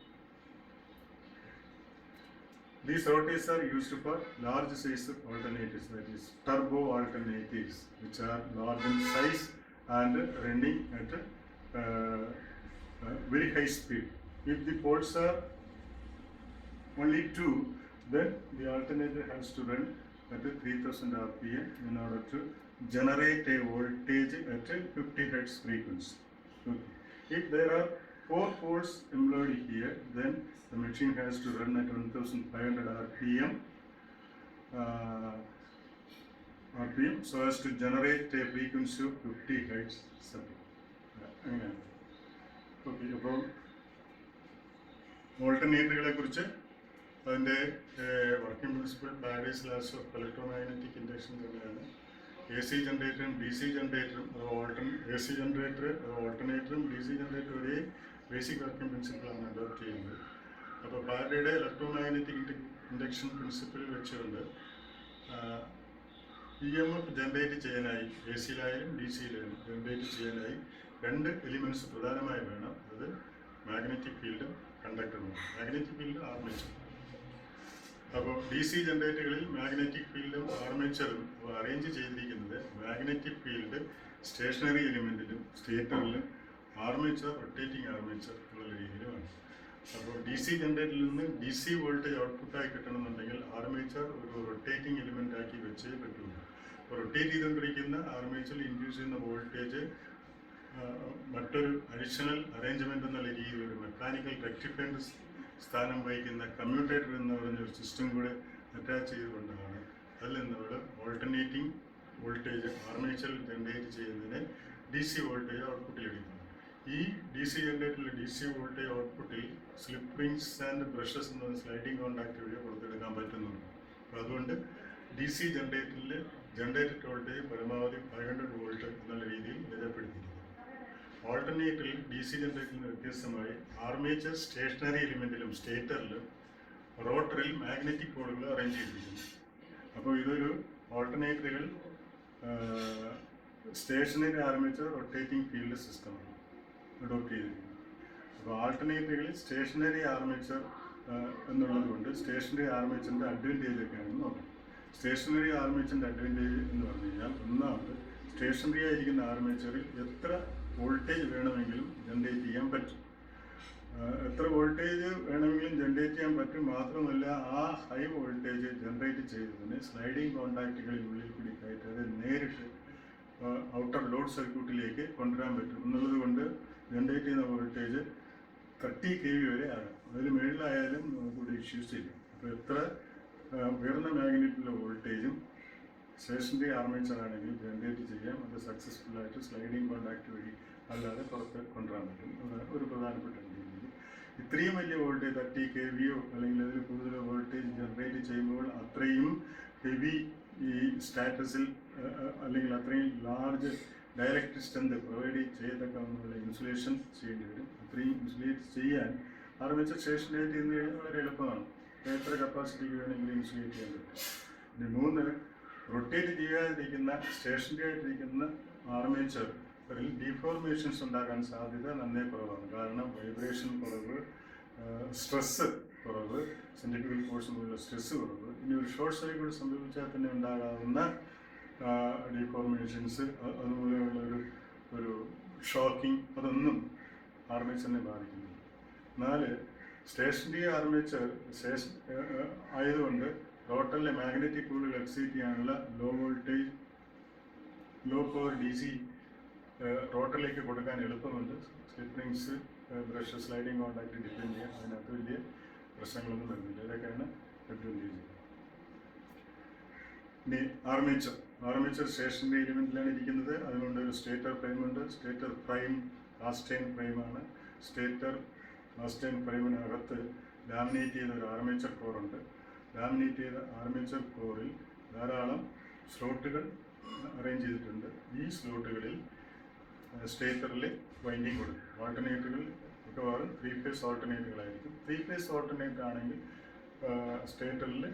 These rotors are used for large size alternators, that is turbo alternators, which are large in size and running at very high speed. If the poles are only two, then the alternator has to run at 3000 RPM in order to generate a voltage at 50 Hz frequency. Okay. If there are 4 poles employed here, then the machine has to run at 1500 RPM so as to generate a frequency of 50 Hz. Okay, അപ്പോൾ ഓൾട്ടർനേറ്ററുകളെ കുറിച്ച് അതിൻ്റെ working principle Faraday's laws of electromagnetic induction തന്നെയാണ്. A C ജനറേറ്ററും D C ജനറേറ്ററും A C generator ഓൾട്ടർനേറ്ററും D C generator ഒരേ basic working പ്രിൻസിപ്പിളാണ് അഡോപ്റ്റ് ചെയ്യുന്നത്. അപ്പോൾ പാരഡേയുടെ ഇലക്ട്രോമാഗ്നറ്റിക് ഇൻഡക്ഷൻ പ്രിൻസിപ്പിൾ വെച്ചുകൊണ്ട് ഇ എം എഫ് ജനറേറ്റ് ചെയ്യാനായി എ സിയിലായാലും ഡി സിയിലായാലും ജനറേറ്റ് ചെയ്യാനായി രണ്ട് എലിമെൻറ്റ്സ് പ്രധാനമായി വേണം. അത് മാഗ്നറ്റിക് ഫീൽഡും കണ്ടക്ടറും. Magnetic field armature. അപ്പോൾ ഡി സി ജനറേറ്ററുകളിൽ മാഗ്നറ്റിക് ഫീൽഡും ആർമേച്ചറും അറേഞ്ച് ചെയ്തിരിക്കുന്നത് magnetic field stationery എലിമെൻറ്റിലും സ്റ്റേറ്ററിലും armature rotating armature എന്നുള്ള രീതിയിലുമാണ്. അപ്പോൾ ഡി സി ജനറേറ്ററിൽ നിന്ന് ഡി സി വോൾട്ടേജ് ഔട്ട്പുട്ടായി കിട്ടണമെന്നുണ്ടെങ്കിൽ ആർമേച്ചർ ഒരു റൊട്ടേറ്റിംഗ് എലിമെൻ്റ് ആക്കി വെച്ചേ പറ്റുള്ളൂ. അപ്പോൾ റൊട്ടേറ്റ് ചെയ്തുകൊണ്ടിരിക്കുന്ന ആർമേച്ചറിൽ ഇൻഡ്യൂസ് ചെയ്യുന്ന വോൾട്ടേജ് മറ്റൊരു അഡീഷണൽ അറേഞ്ച്മെൻ്റ് എന്നുള്ള രീതിയിൽ ഒരു മെക്കാനിക്കൽ റെക്ടിഫയറിൻ്റെ സ്ഥാനം വഹിക്കുന്ന കമ്മ്യൂട്ടേറ്റർ എന്ന് പറഞ്ഞൊരു സിസ്റ്റം കൂടെ അറ്റാച്ച് ചെയ്തുകൊണ്ടാണ് അതിൽ നമ്മൾ ഓൾട്ടർനേറ്റിംഗ് വോൾട്ടേജ് ആർമേച്ചറിൽ ജനറേറ്റ് ചെയ്യുന്നതിന് ഡി സി വോൾട്ടേജ് ഔട്ട്പുട്ടിൽ എടുക്കുന്നത്. ഈ ഡി സി ജനറേറ്ററിൽ ഡി സി വോൾട്ടേജ് ഔട്ട്പുട്ടിൽ സ്ലിപ്പ് റിങ്സ് ആൻഡ് ബ്രഷസ് എന്ന സ്ലൈഡിംഗ് കോൺടാക്ട് വഴി കൊടുത്തെടുക്കാൻ പറ്റുന്നുണ്ട്. അപ്പോൾ അതുകൊണ്ട് ഡി സി ജനറേറ്ററിൽ ജനറേറ്റഡ് വോൾട്ടേജ് പരമാവധി 500 വോൾട്ട് എന്നുള്ള രീതിയിൽ നിജപ്പെടുത്തിയിരിക്കുന്നു. ഓൾട്ടർനേറ്ററിൽ ഡി സി ജനറേറ്ററിന് വ്യത്യസ്തമായി ആർമേച്ചർ സ്റ്റേഷനറി എലിമെൻറ്റിലും സ്റ്റേറ്ററിലും റോട്ടറിൽ മാഗ്നറ്റിക് പോളുകൾ അറേഞ്ച് ചെയ്തിരിക്കുന്നു. അപ്പോൾ ഇതൊരു ഓൾട്ടർനേറ്ററുകൾ സ്റ്റേഷനറി ആർമേച്ചർ റൊട്ടേറ്റിംഗ് ഫീൽഡ് സിസ്റ്റമാണ് അഡോപ്റ്റ് ചെയ്തിരിക്കുന്നത്. അപ്പോൾ ആൾട്ടർനേറ്ററുകളിൽ സ്റ്റേഷനറി ആർമേച്ചർ എന്നുള്ളത് കൊണ്ട് സ്റ്റേഷനറി ആർമേച്ചറിൻ്റെ അഡ്വാൻറ്റേജ് ഒക്കെയാണെന്ന് നോക്കാം. സ്റ്റേഷനറി ആർമേച്ചറിൻ്റെ അഡ്വാൻറ്റേജ് എന്ന് പറഞ്ഞു കഴിഞ്ഞാൽ ഒന്നാമത് സ്റ്റേഷനറി ആയിരിക്കുന്ന ആർമേച്ചറിൽ എത്ര വോൾട്ടേജ് വേണമെങ്കിലും ജനറേറ്റ് ചെയ്യാൻ പറ്റും. എത്ര വോൾട്ടേജ് വേണമെങ്കിലും ജനറേറ്റ് ചെയ്യാൻ പറ്റും. മാത്രമല്ല ആ ഹൈ വോൾട്ടേജ് ജനറേറ്റ് ചെയ്തതിന് സ്ലൈഡിംഗ് കോൺടാക്റ്റുകളിനുള്ളിൽ കൂടി കയറ്റാതെ നേരിട്ട് ഔട്ടർ ലോഡ് സർക്യൂട്ടിലേക്ക് കൊണ്ടുവരാൻ പറ്റും എന്നുള്ളത് കൊണ്ട് ജനറേറ്റ് ചെയ്യുന്ന വോൾട്ടേജ് 30 kV വരെ ആകാം. അതിൽ മുകളിലായാലും നമുക്കിവിടെ ഇഷ്യൂസ് ഇല്ല. അപ്പോൾ എത്ര ഉയർന്ന മാഗ്നറ്റിലുള്ള വോൾട്ടേജും സ്റ്റേഷനറി ആർമേച്ചർ ആണെങ്കിൽ ജനറേറ്റ് ചെയ്യാം. അത് സക്സസ്ഫുള്ളായിട്ട് സ്ലൈഡിംഗ് കോൺടാക്ട് വഴി അല്ലാതെ പുറത്ത് കൊണ്ടുവരാൻ പറ്റും. ഒരു പ്രധാനപ്പെട്ട രീതി. ഇത്രയും വലിയ വോൾട്ടേജ് 30 kV അല്ലെങ്കിൽ അതിൽ കൂടുതൽ വോൾട്ടേജ് ജനറേറ്റ് ചെയ്യുമ്പോൾ അത്രയും ഹെവി ഈ സ്റ്റാറ്റസിൽ അല്ലെങ്കിൽ അത്രയും ലാർജ് ഡയറക്റ്റ് സ്ട്രെങ്ത് പ്രൊവൈഡ് ചെയ്തൊക്കെയുള്ള ഇൻസുലേഷൻ ചെയ്യേണ്ടി വരും. അത്രയും ഇൻസുലേറ്റ് ചെയ്യാൻ ആർമേച്ചർ സ്റ്റേഷനറി ചെയ്യുന്ന കഴിഞ്ഞാൽ വളരെ എളുപ്പമാണ്. എത്ര കപ്പാസിറ്റിക്ക് വേണമെങ്കിലും ഇൻസുലേറ്റ് ചെയ്യാൻ പറ്റും. ഇനി 3, റൊട്ടേറ്റ് ചെയ്യാതിരിക്കുന്ന സ്റ്റേഷനറി ആയിട്ടിരിക്കുന്ന ആർമേച്ചറിൽ ഡീഫോർമേഷൻസ് ഉണ്ടാകാൻ സാധ്യത നന്നേ കുറവാണ്. കാരണം വൈബ്രേഷൻ കുറവ്, സ്ട്രെസ്സ് കുറവ്, സെൻട്രിഫ്യൂഗൽ ഫോഴ്സ് മുതലുള്ള സ്ട്രെസ്സ് കുറവ്. ഇനി ഒരു ഷോർട്ട് സർക്യൂട്ട് സംഭവിച്ചാൽ തന്നെ ഉണ്ടാകാവുന്ന ഡീഫോർമേഷൻസ്, അതുപോലെയുള്ള ഒരു ഷോക്കിംഗ്, അതൊന്നും ആർമേച്ചറിനെ ബാധിക്കുന്നില്ല. 4, സ്റ്റേഷനറി ആർമേച്ചർ ആയതുകൊണ്ട് റോട്ടറിലെ മാഗ്നറ്റിക് ഫീൽഡുകൾ എക്സൈറ്റ് ചെയ്യാനുള്ള low voltage low power D C റോട്ടറിലേക്ക് കൊടുക്കാൻ എളുപ്പമുണ്ട്. Slip rings, brush, sliding contact depend ചെയ്യാം. അതിനകത്ത് വലിയ പ്രശ്നങ്ങളൊന്നും വരുന്നില്ല. ഇതൊക്കെയാണ് അഡ്വാൻറ്റേജ്. ഇനി ആർമേച്ചർ സ്റ്റേഷനറി എലിമെൻറ്റിലാണ് ഇരിക്കുന്നത്. അതുകൊണ്ട് ഒരു സ്റ്റേറ്റർ പ്രൈമുണ്ട്. സ്റ്റേറ്റർ പ്രൈം കാസ്റ്റൈൻ പ്രൈമാണ്. സ്റ്റേറ്റർ കാസ്റ്റൈൻ പ്രൈമിനകത്ത് ലാമിനേറ്റ് ചെയ്ത ഒരു ആർമേച്ചർ കോറുണ്ട്. ലാമിനേറ്റ് ചെയ്ത ആർമേച്ചർ കോറിൽ ധാരാളം സ്ലോട്ടുകൾ അറേഞ്ച് ചെയ്തിട്ടുണ്ട്. ഈ സ്ലോട്ടുകളിൽ സ്റ്റേറ്ററിൽ വൈൻഡിങ് കൊടുക്കും. ഓൾട്ടർനേറ്ററുകൾ മിക്കവാറും 3 phase ഓൾട്ടർനേറ്ററുകളായിരിക്കും. 3 phase ഓൾട്ടർനേറ്റർ ആണെങ്കിൽ സ്റ്റേറ്ററിൽ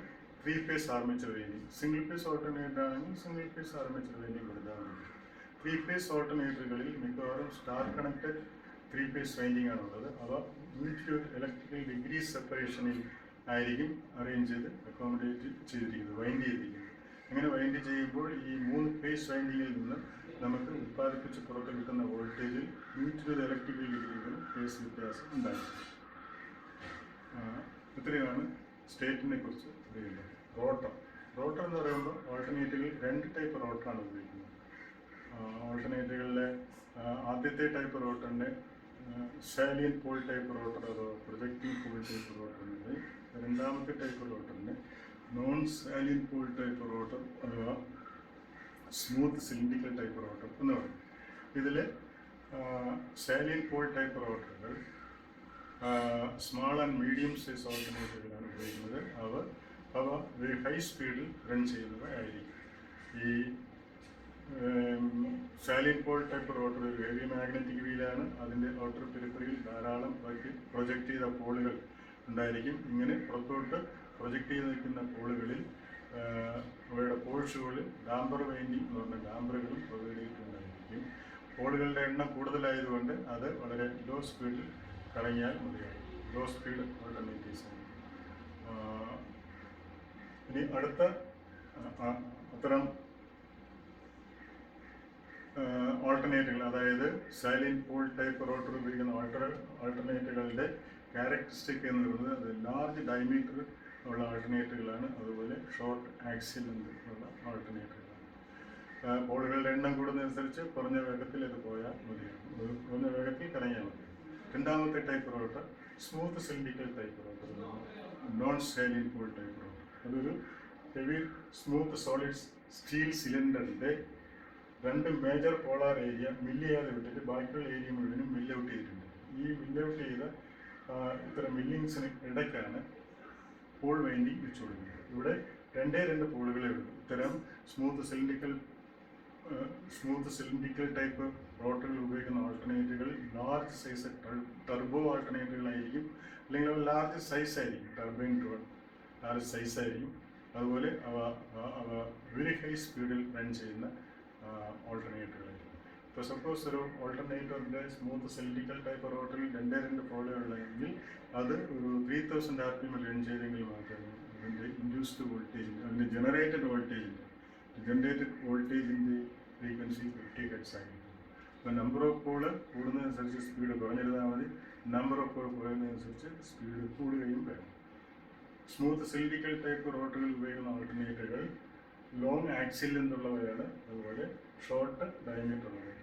3 phase armature winding, single phase alternator ആണെങ്കിൽ സിംഗിൾ ഫേസ് ആർമേച്ചർ വൈൻഡിങ് കൊടുത്താൽ മതി. 3 phase ഓൾട്ടർനേറ്ററുകളിൽ മിക്കവാറും സ്റ്റാർ കണക്റ്റഡ് 3 phase വൈൻഡിങ് ആണുള്ളത്. അവ മ്യൂച്വൽ ഇലക്ട്രിക്കൽ ഡിഗ്രി സെപ്പറേഷനിൽ ആയിരിക്കും അറേഞ്ച് ചെയ്ത് അക്കോമഡേറ്റ് ചെയ്തിരിക്കുന്നത്, വൈൻഡ് ചെയ്തിരിക്കുന്നത്. അങ്ങനെ വൈൻഡ് ചെയ്യുമ്പോൾ ഈ 3 phase വൈൻഡിങ്ങിൽ നിന്ന് നമുക്ക് ഉത്പാദിപ്പിച്ച് പുറത്ത് കിട്ടുന്ന വോൾട്ടേജിൽ മ്യൂച്വൽ ഇലക്ട്രിക്കൽ ഡിഗ്രികളും ഫേസ് വ്യത്യാസം ഉണ്ടാകും. ഇത്രയാണ് സ്റ്റേറ്റിനെ കുറിച്ച് അറിയുന്നത്. റോട്ടർ എന്ന് പറയുമ്പോൾ ഓൾട്ടർനേറ്ററുകൾ 2 ടൈപ്പ് റോട്ടറാണ് ഉപയോഗിക്കുന്നത്. ഓൾട്ടർനേറ്ററുകളിലെ ആദ്യത്തെ ടൈപ്പ് റോട്ടറിൻ്റെ സാലിയൻ പോൾ ടൈപ്പ് റോട്ടർ അഥവാ പ്രൊജക്റ്റീവ് പോൾ ടൈപ്പ് റോട്ടർ എന്നത്. രണ്ടാമത്തെ ടൈപ്പ് റോട്ടറിൻ്റെ non salient pole type rotor അഥവാ സ്മൂത്ത് സിലിണ്ടിക്കൽ ടൈപ്പ് റോട്ടർ എന്ന് പറയും. ഇതിൽ സാലിയൻ പോൾ ടൈപ്പ് റോട്ടറുകൾ സ്മാൾ ആൻഡ് മീഡിയം സൈസ് ഓൾട്ടർനേറ്ററുകളാണ് ഉപയോഗിക്കുന്നത്. അവ വെരി ഹൈ സ്പീഡിൽ റൺ ചെയ്യുന്നവ ആയിരിക്കും. ഈ സാലിയൻ പോൾ ടൈപ്പ് റോട്ടർ ഒരു ഹെവി മാഗ്നറ്റിക് വീലാണ്. അതിൻ്റെ ഔട്ടർ പെരിഫറിയിൽ ധാരാളം പ്രൊജക്റ്റ് ചെയ്ത പോളുകൾ ഉണ്ടായിരിക്കും. ഇങ്ങനെ പുറത്തോട്ട് പ്രൊജക്റ്റ് ചെയ്ത് നിൽക്കുന്ന പോളുകളിൽ അവയുടെ പോൾസുകളിൽ ഡാമ്പർ വൈൻഡിങ് എന്ന് പറഞ്ഞ ഡാമ്പറുകളും പ്രൊവൈഡ് ചെയ്തിട്ടുണ്ടായിരിക്കും. പോളുകളുടെ എണ്ണം കൂടുതലായതുകൊണ്ട് അത് വളരെ ലോ സ്പീഡിൽ കറങ്ങിയാൽ മതിയാകും. ലോ സ്പീഡ് ഓൾട്ടർനേറ്റീവ്സ് ആണ്. ഇനി അടുത്ത അത്തരം ഓൾട്ടർനേറ്ററുകൾ, അതായത് സാലിൻ പോൾ ടൈപ്പ് റോട്ടർ ഉപയോഗിക്കുന്ന ഓൾട്ടർനേറ്ററുകളുടെ ക്യാരക്ടറിസ്റ്റിക് എന്ന് പറയുന്നത് അത് ലാർജ് ഡയമീറ്റർ ഉള്ള ഓൾട്ടർനേറ്ററുകളാണ്. അതുപോലെ ഷോർട്ട് ആക്സിൽ ഉള്ള ഓൾട്ടർനേറ്ററുകളാണ്. പോളുകളുടെ എണ്ണം കൂടുന്നതനുസരിച്ച് കുറഞ്ഞ വേഗത്തിൽ ഇത് പോയാൽ മതിയാണ്, കുറഞ്ഞ വേഗത്തിൽ കറങ്ങിയാൽ മതി. രണ്ടാമത്തെ type rotor smooth cylindrical type rotor, non salient pole type rotor. അതൊരു ഹെവി സ്മൂത്ത് സോളിഡ് സ്റ്റീൽ സിലിണ്ടറിൻ്റെ 2 മേജർ പോളാർ ഏരിയ മില്ല് ചെയ്യാതെ വിട്ടിട്ട് ബാക്കിയുള്ള ഏരിയ മുഴുവനും മില്ല് ഔട്ട് ചെയ്തിട്ടുണ്ട്. ഈ മില്ല് ഔട്ട് ചെയ്ത ഇത്തരം മില്ലിങ്സിന് ഇടയ്ക്കാണ് പോൾ വൈൻഡിങ് വെച്ച് കൊടുക്കുന്നത്. ഇവിടെ 2 പോളുകളേ ഉള്ളൂ. ഇത്തരം സ്മൂത്ത് സിലിണ്ടിക്കൽ ടൈപ്പ് റോട്ടറിൽ ഉപയോഗിക്കുന്ന ഓൾട്ടർനേറ്റുകൾ ലാർജ് സൈസ് ടർബോ ആൾട്ടർനേറ്റുകളായിരിക്കും, അല്ലെങ്കിൽ ലാർജ് സൈസ് ആയിരിക്കും, ടർബൈൻ ലാർജ് സൈസ് ആയിരിക്കും. അതുപോലെ അവ വെരി ഹൈ സ്പീഡിൽ റൺ ചെയ്യുന്ന ഓൾട്ടർനേറ്ററുകളായിരിക്കും. ഇപ്പോൾ സപ്പോസ് ഒരു ഓൾട്ടർനേറ്ററിൻ്റെ സ്മൂത്ത് സിലിണ്ടിക്കൽ ടൈപ്പ് റോട്ടറിൽ 2 പോളുകളുള്ളെങ്കിൽ അത് ഒരു 3000 RPM റൺ ചെയ്തെങ്കിൽ മാത്രമേ അതിൻ്റെ ഇൻഡ്യൂസ്ഡ് വോൾട്ടേജിൻ്റെ, അതിൻ്റെ ജനറേറ്റഡ് വോൾട്ടേജിൻ്റെ ഫ്രീക്വൻസി 50 Hz ആയിരിക്കും. അപ്പോൾ നമ്പർ ഓഫ് പോള് കൂടുന്നതനുസരിച്ച് സ്പീഡ് കുറഞ്ഞിരുന്നാൽ മതി, നമ്പർ ഓഫ് പോൾ കുറയുന്നതനുസരിച്ച് സ്പീഡ് കൂടുകയും വേണം. സ്മൂത്ത് സിലിണ്ടിക്കൽ ടൈപ്പ് റോട്ടറിൽ ഉപയോഗിക്കുന്ന ഓൾട്ടർനേറ്ററുകൾ ലോങ് ആക്സിൽ നിന്നുള്ളവയാണ്, അതുപോലെ ഷോർട്ട് ഡയമീറ്റർ ഉള്ളവയാണ്.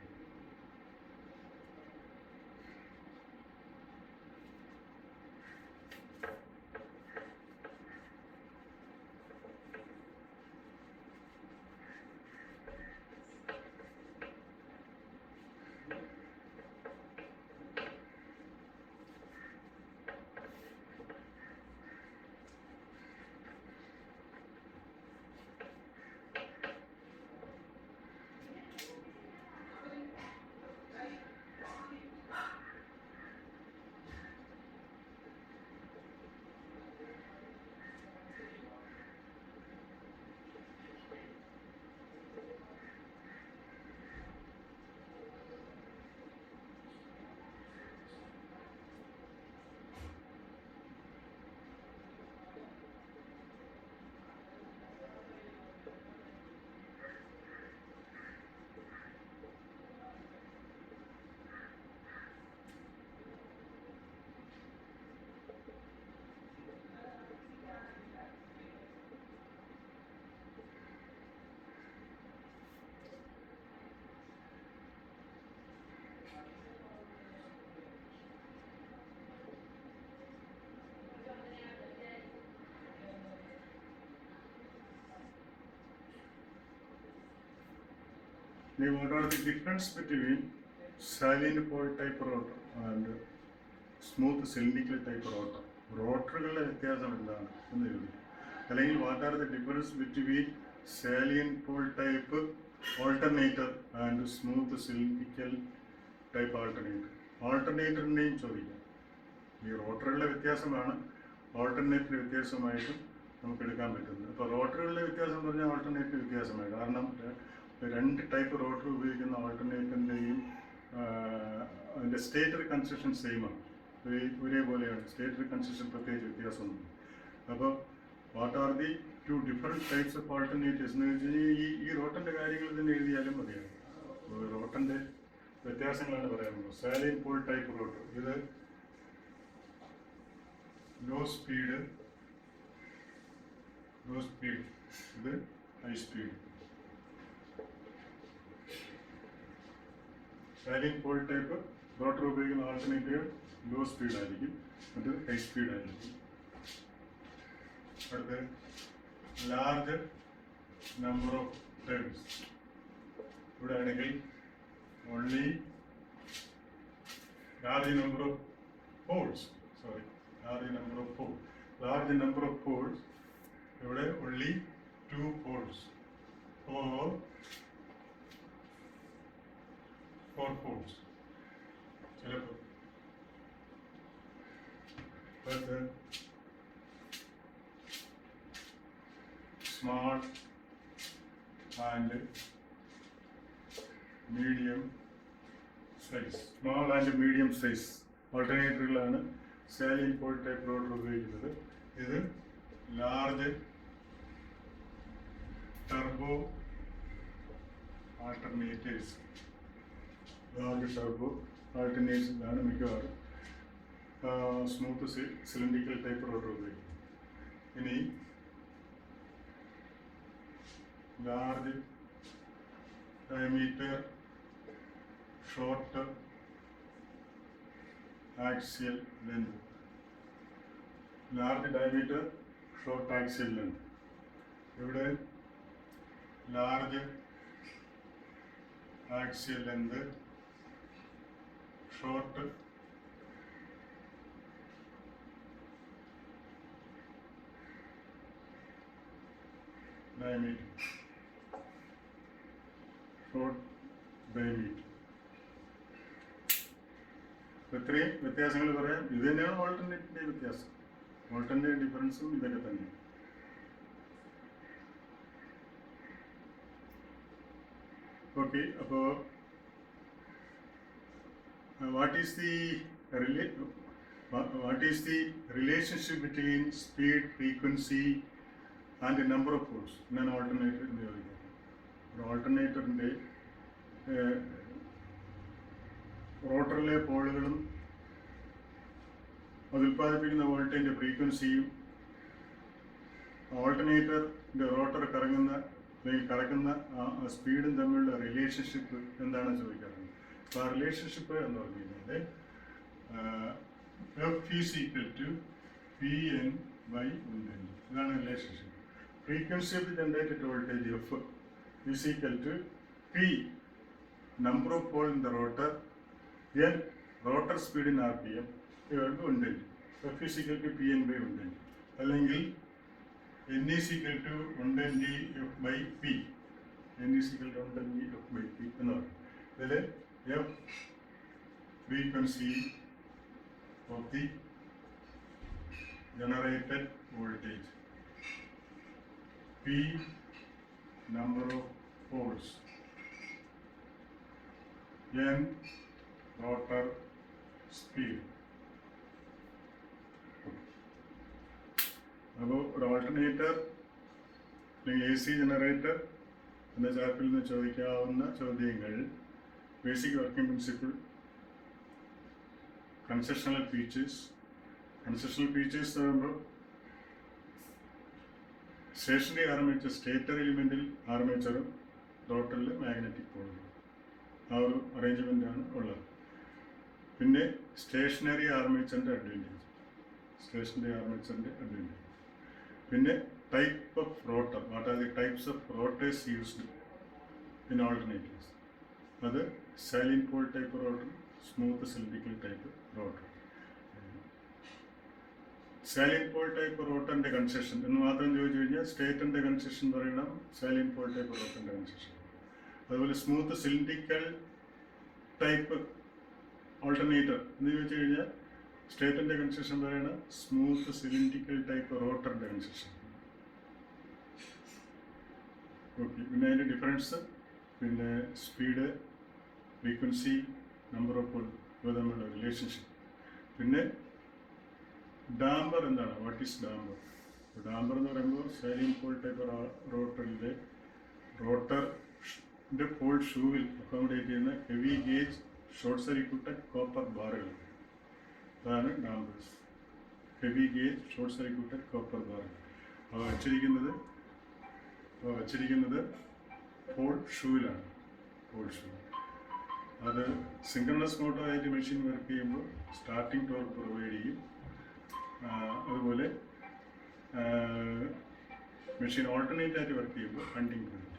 Now, what are the difference between salient pole type rotor and smooth cylindrical type rotor? റോട്ടറുകളുടെ വ്യത്യാസം എന്താണ് എന്ന് ചോദിക്കും. അല്ലെങ്കിൽ what are the difference between salient pole type alternator and smooth cylindrical type alternator. ഓൾട്ടർനേറ്ററിൻ്റെയും ചോദിക്കാം. ഈ റോട്ടറുകളുടെ വ്യത്യാസമാണ് ഓൾട്ടർനേറ്ററിൻ്റെ വ്യത്യാസമായിട്ടും നമുക്ക് എടുക്കാൻ പറ്റുന്നത്. അപ്പോൾ റോട്ടറുകളുടെ വ്യത്യാസം എന്ന് പറഞ്ഞാൽ ഓൾട്ടർനേറ്ററിൻ്റെ വ്യത്യാസമായി. കാരണം 2 ടൈപ്പ് റോട്ടർ ഉപയോഗിക്കുന്ന ഓൾട്ടർനേറ്ററിൻ്റെയും അതിൻ്റെ സ്റ്റേറ്റർ കൺസ്ട്രക്ഷൻ സെയിമാണ്, ഒരേപോലെയാണ്. സ്റ്റേറ്റർ കൺസ്ട്രക്ഷൻ പ്രത്യേകിച്ച് വ്യത്യാസമൊന്നും. അപ്പോൾ what are the 2 different types of alternatives എന്ന് വെച്ച് കഴിഞ്ഞാൽ ഈ റോട്ടറിൻ്റെ കാര്യങ്ങൾ തന്നെ എഴുതിയാലും മതിയാണ്. റോട്ടറിൻ്റെ വ്യത്യാസങ്ങളാണ് പറയാനുള്ളത്. സാലിയൻ പോൾ ടൈപ്പ് റോട്ടർ, ഇത് ലോ സ്പീഡ്, ഇത് high speed. Salient pole type rotor ഉപയോഗിക്കുന്ന ആൾട്ടർനേറ്റീവ് ലോ സ്പീഡ് ആയിരിക്കും, അത് ഹൈ സ്പീഡ് ആയിരിക്കും. അടുത്ത് ലാർജ് നമ്പർ ഓഫ് ടേൺസ്. ഇവിടെ ആണെങ്കിൽ only large number of Paul's, ഇവിടെ only 2 poles or 4 poles. ചിലപ്പോൾ small and medium size ഓൾട്ടർനേറ്ററുകളാണ് സാലിയൻ പോൾ ടൈപ്പ് റോട്ടർ ഉപയോഗിക്കുന്നത്. ഇത് ലാർജ് ടർബോ ആൾട്ടർനേറ്റീവ്സിലാണ് മിക്കവാറും സ്മൂത്ത് സിലിണ്ടിക്കൽ ടൈപ്പ് റോട്ടർ ഉപയോഗിക്കുന്നത്. ഇനി large diameter, short axial length. Large diameter, short axial length. ഇവിടെ large axial length, short diameter, short diameter. ഇത്രയും വ്യത്യാസങ്ങൾ പറയാം. ഇത് തന്നെയാണ് ഓൾട്ടർനേറ്റിൻ്റെ വ്യത്യാസം. ഓൾട്ടറിൻ്റെ ഡിഫറൻസും ഇതൊക്കെ തന്നെ. ഓക്കെ, അപ്പോൾ what is the relationship between speed, frequency and number of Paul's എന്നാണ് ഓൾട്ടർനേറ്റർ എന്ന് ചോദിക്കുന്നത്. ഒരു ഓൾട്ടർനേറ്ററിൻ്റെ റോട്ടറിലെ പോളുകളും അത് ഉൽപ്പാദിപ്പിക്കുന്ന വോൾട്ടേജിൻ്റെ ഫ്രീക്വൻസിയും ഓൾട്ടർനേറ്ററിൻ്റെ റോട്ടർ കറങ്ങുന്ന അല്ലെങ്കിൽ കറക്കുന്ന സ്പീഡും തമ്മിലുള്ള റിലേഷൻഷിപ്പ് എന്താണെന്ന് ചോദിക്കാറുണ്ട്. അപ്പോൾ ആ റിലേഷൻഷിപ്പ് എന്ന് പറഞ്ഞു കഴിഞ്ഞാൽ F is equal to P N by voltage. ഇതാണ് relationship. Frequency of the generated voltage F is equal to P number of pole in the rotor N rotor speed in RPM ഇവർക്ക് voltage. F is equal to P N by voltage. അല്ലെങ്കിൽ N is equal to 120 F by P. N is equal to 120 F by P എന്ന് പറയും. ഇതിൽ F frequency of the generated voltage, P number of poles, N rotor speed. അപ്പോൾ ഒരു alternator അല്ലെങ്കിൽ AC generator എന്ന ചാപ്റ്ററിൽ നിന്ന് ചോദിക്കാവുന്ന ചോദ്യങ്ങൾ: basic working principle, constructional features. Constructional features എന്ന് പറയുമ്പോൾ സ്റ്റേഷനറി ആർമേച്ചർ, സ്റ്റേറ്റർ എലിമെൻറ്റിൽ ആർമേച്ചറും റോട്ടറിൽ മാഗ്നറ്റിക് പോളും, ആ ഒരു അറേഞ്ച്മെൻ്റാണ് ഉള്ളത്. പിന്നെ സ്റ്റേഷനറി ആർമേച്ചറിൻ്റെ അഡ്വാൻറ്റേജ്, സ്റ്റേഷനറി ആർമേച്ചറിൻ്റെ അഡ്വാൻറ്റേജ്. പിന്നെ type of rotor, what are the types of rotors used in alternators. അത് salient pole type rotor, smooth cylindrical type rotor. Salient pole type റോട്ടറിൻ്റെ കൺസെഷൻ എന്ന് മാത്രം ചോദിച്ചു കഴിഞ്ഞാൽ സ്റ്റേറ്ററിൻ്റെ കൺസെഷൻ പറയണം, സൈലിൻ പോൾ ടൈപ്പ് റോട്ടറിൻ്റെ കൺസെഷൻ. അതുപോലെ സ്മൂത്ത് സിലിണ്ടറിക്കൽ ടൈപ്പ് ഓൾട്ടർനേറ്റർ എന്ന് ചോദിച്ചു കഴിഞ്ഞാൽ സ്റ്റേറ്ററിൻ്റെ കൺസെഷൻ പറയണം, സ്മൂത്ത് സിലിണ്ടറിക്കൽ ടൈപ്പ് റോട്ടറിൻ്റെ കൺസെഷൻ. ഓക്കെ, പിന്നെ അതിൻ്റെ ഡിഫറൻസ്, പിന്നെ speed, frequency, number of pole, ഇവ തമ്മിലുള്ള റിലേഷൻഷിപ്പ്. പിന്നെ ഡാമ്പർ എന്താണ്, വാട്ട് ഈസ് ഡാമ്പർ? ഡാമ്പർ എന്ന് പറയുമ്പോൾ സൈലിൻ പോൾ ടൈപ്പ് റോട്ടറിൻ്റെ റോട്ടറിൻ്റെ പോൾ ഷൂവിൽ അക്കോമഡേറ്റ് ചെയ്യുന്ന heavy gauge short circuited copper ബാറുകൾ, അതാണ് dampers. Heavy gauge short circuited copper ബാറുകൾ. അവ വച്ചിരിക്കുന്നത് പോൾ ഷൂവിലാണ്. പോൾ ഷൂ അത് സിങ്ക്രണസ് മോട്ടറായിട്ട് മെഷീൻ വർക്ക് ചെയ്യുമ്പോൾ സ്റ്റാർട്ടിംഗ് ടോർക്ക് പ്രൊവൈഡ് ചെയ്യും. അതുപോലെ മെഷീൻ ഓൾട്ടർനേറ്റ് ആയിട്ട് വർക്ക് ചെയ്യുമ്പോൾ ഹണ്ടിങ് പ്രൊവൈഡ് ചെയ്യും.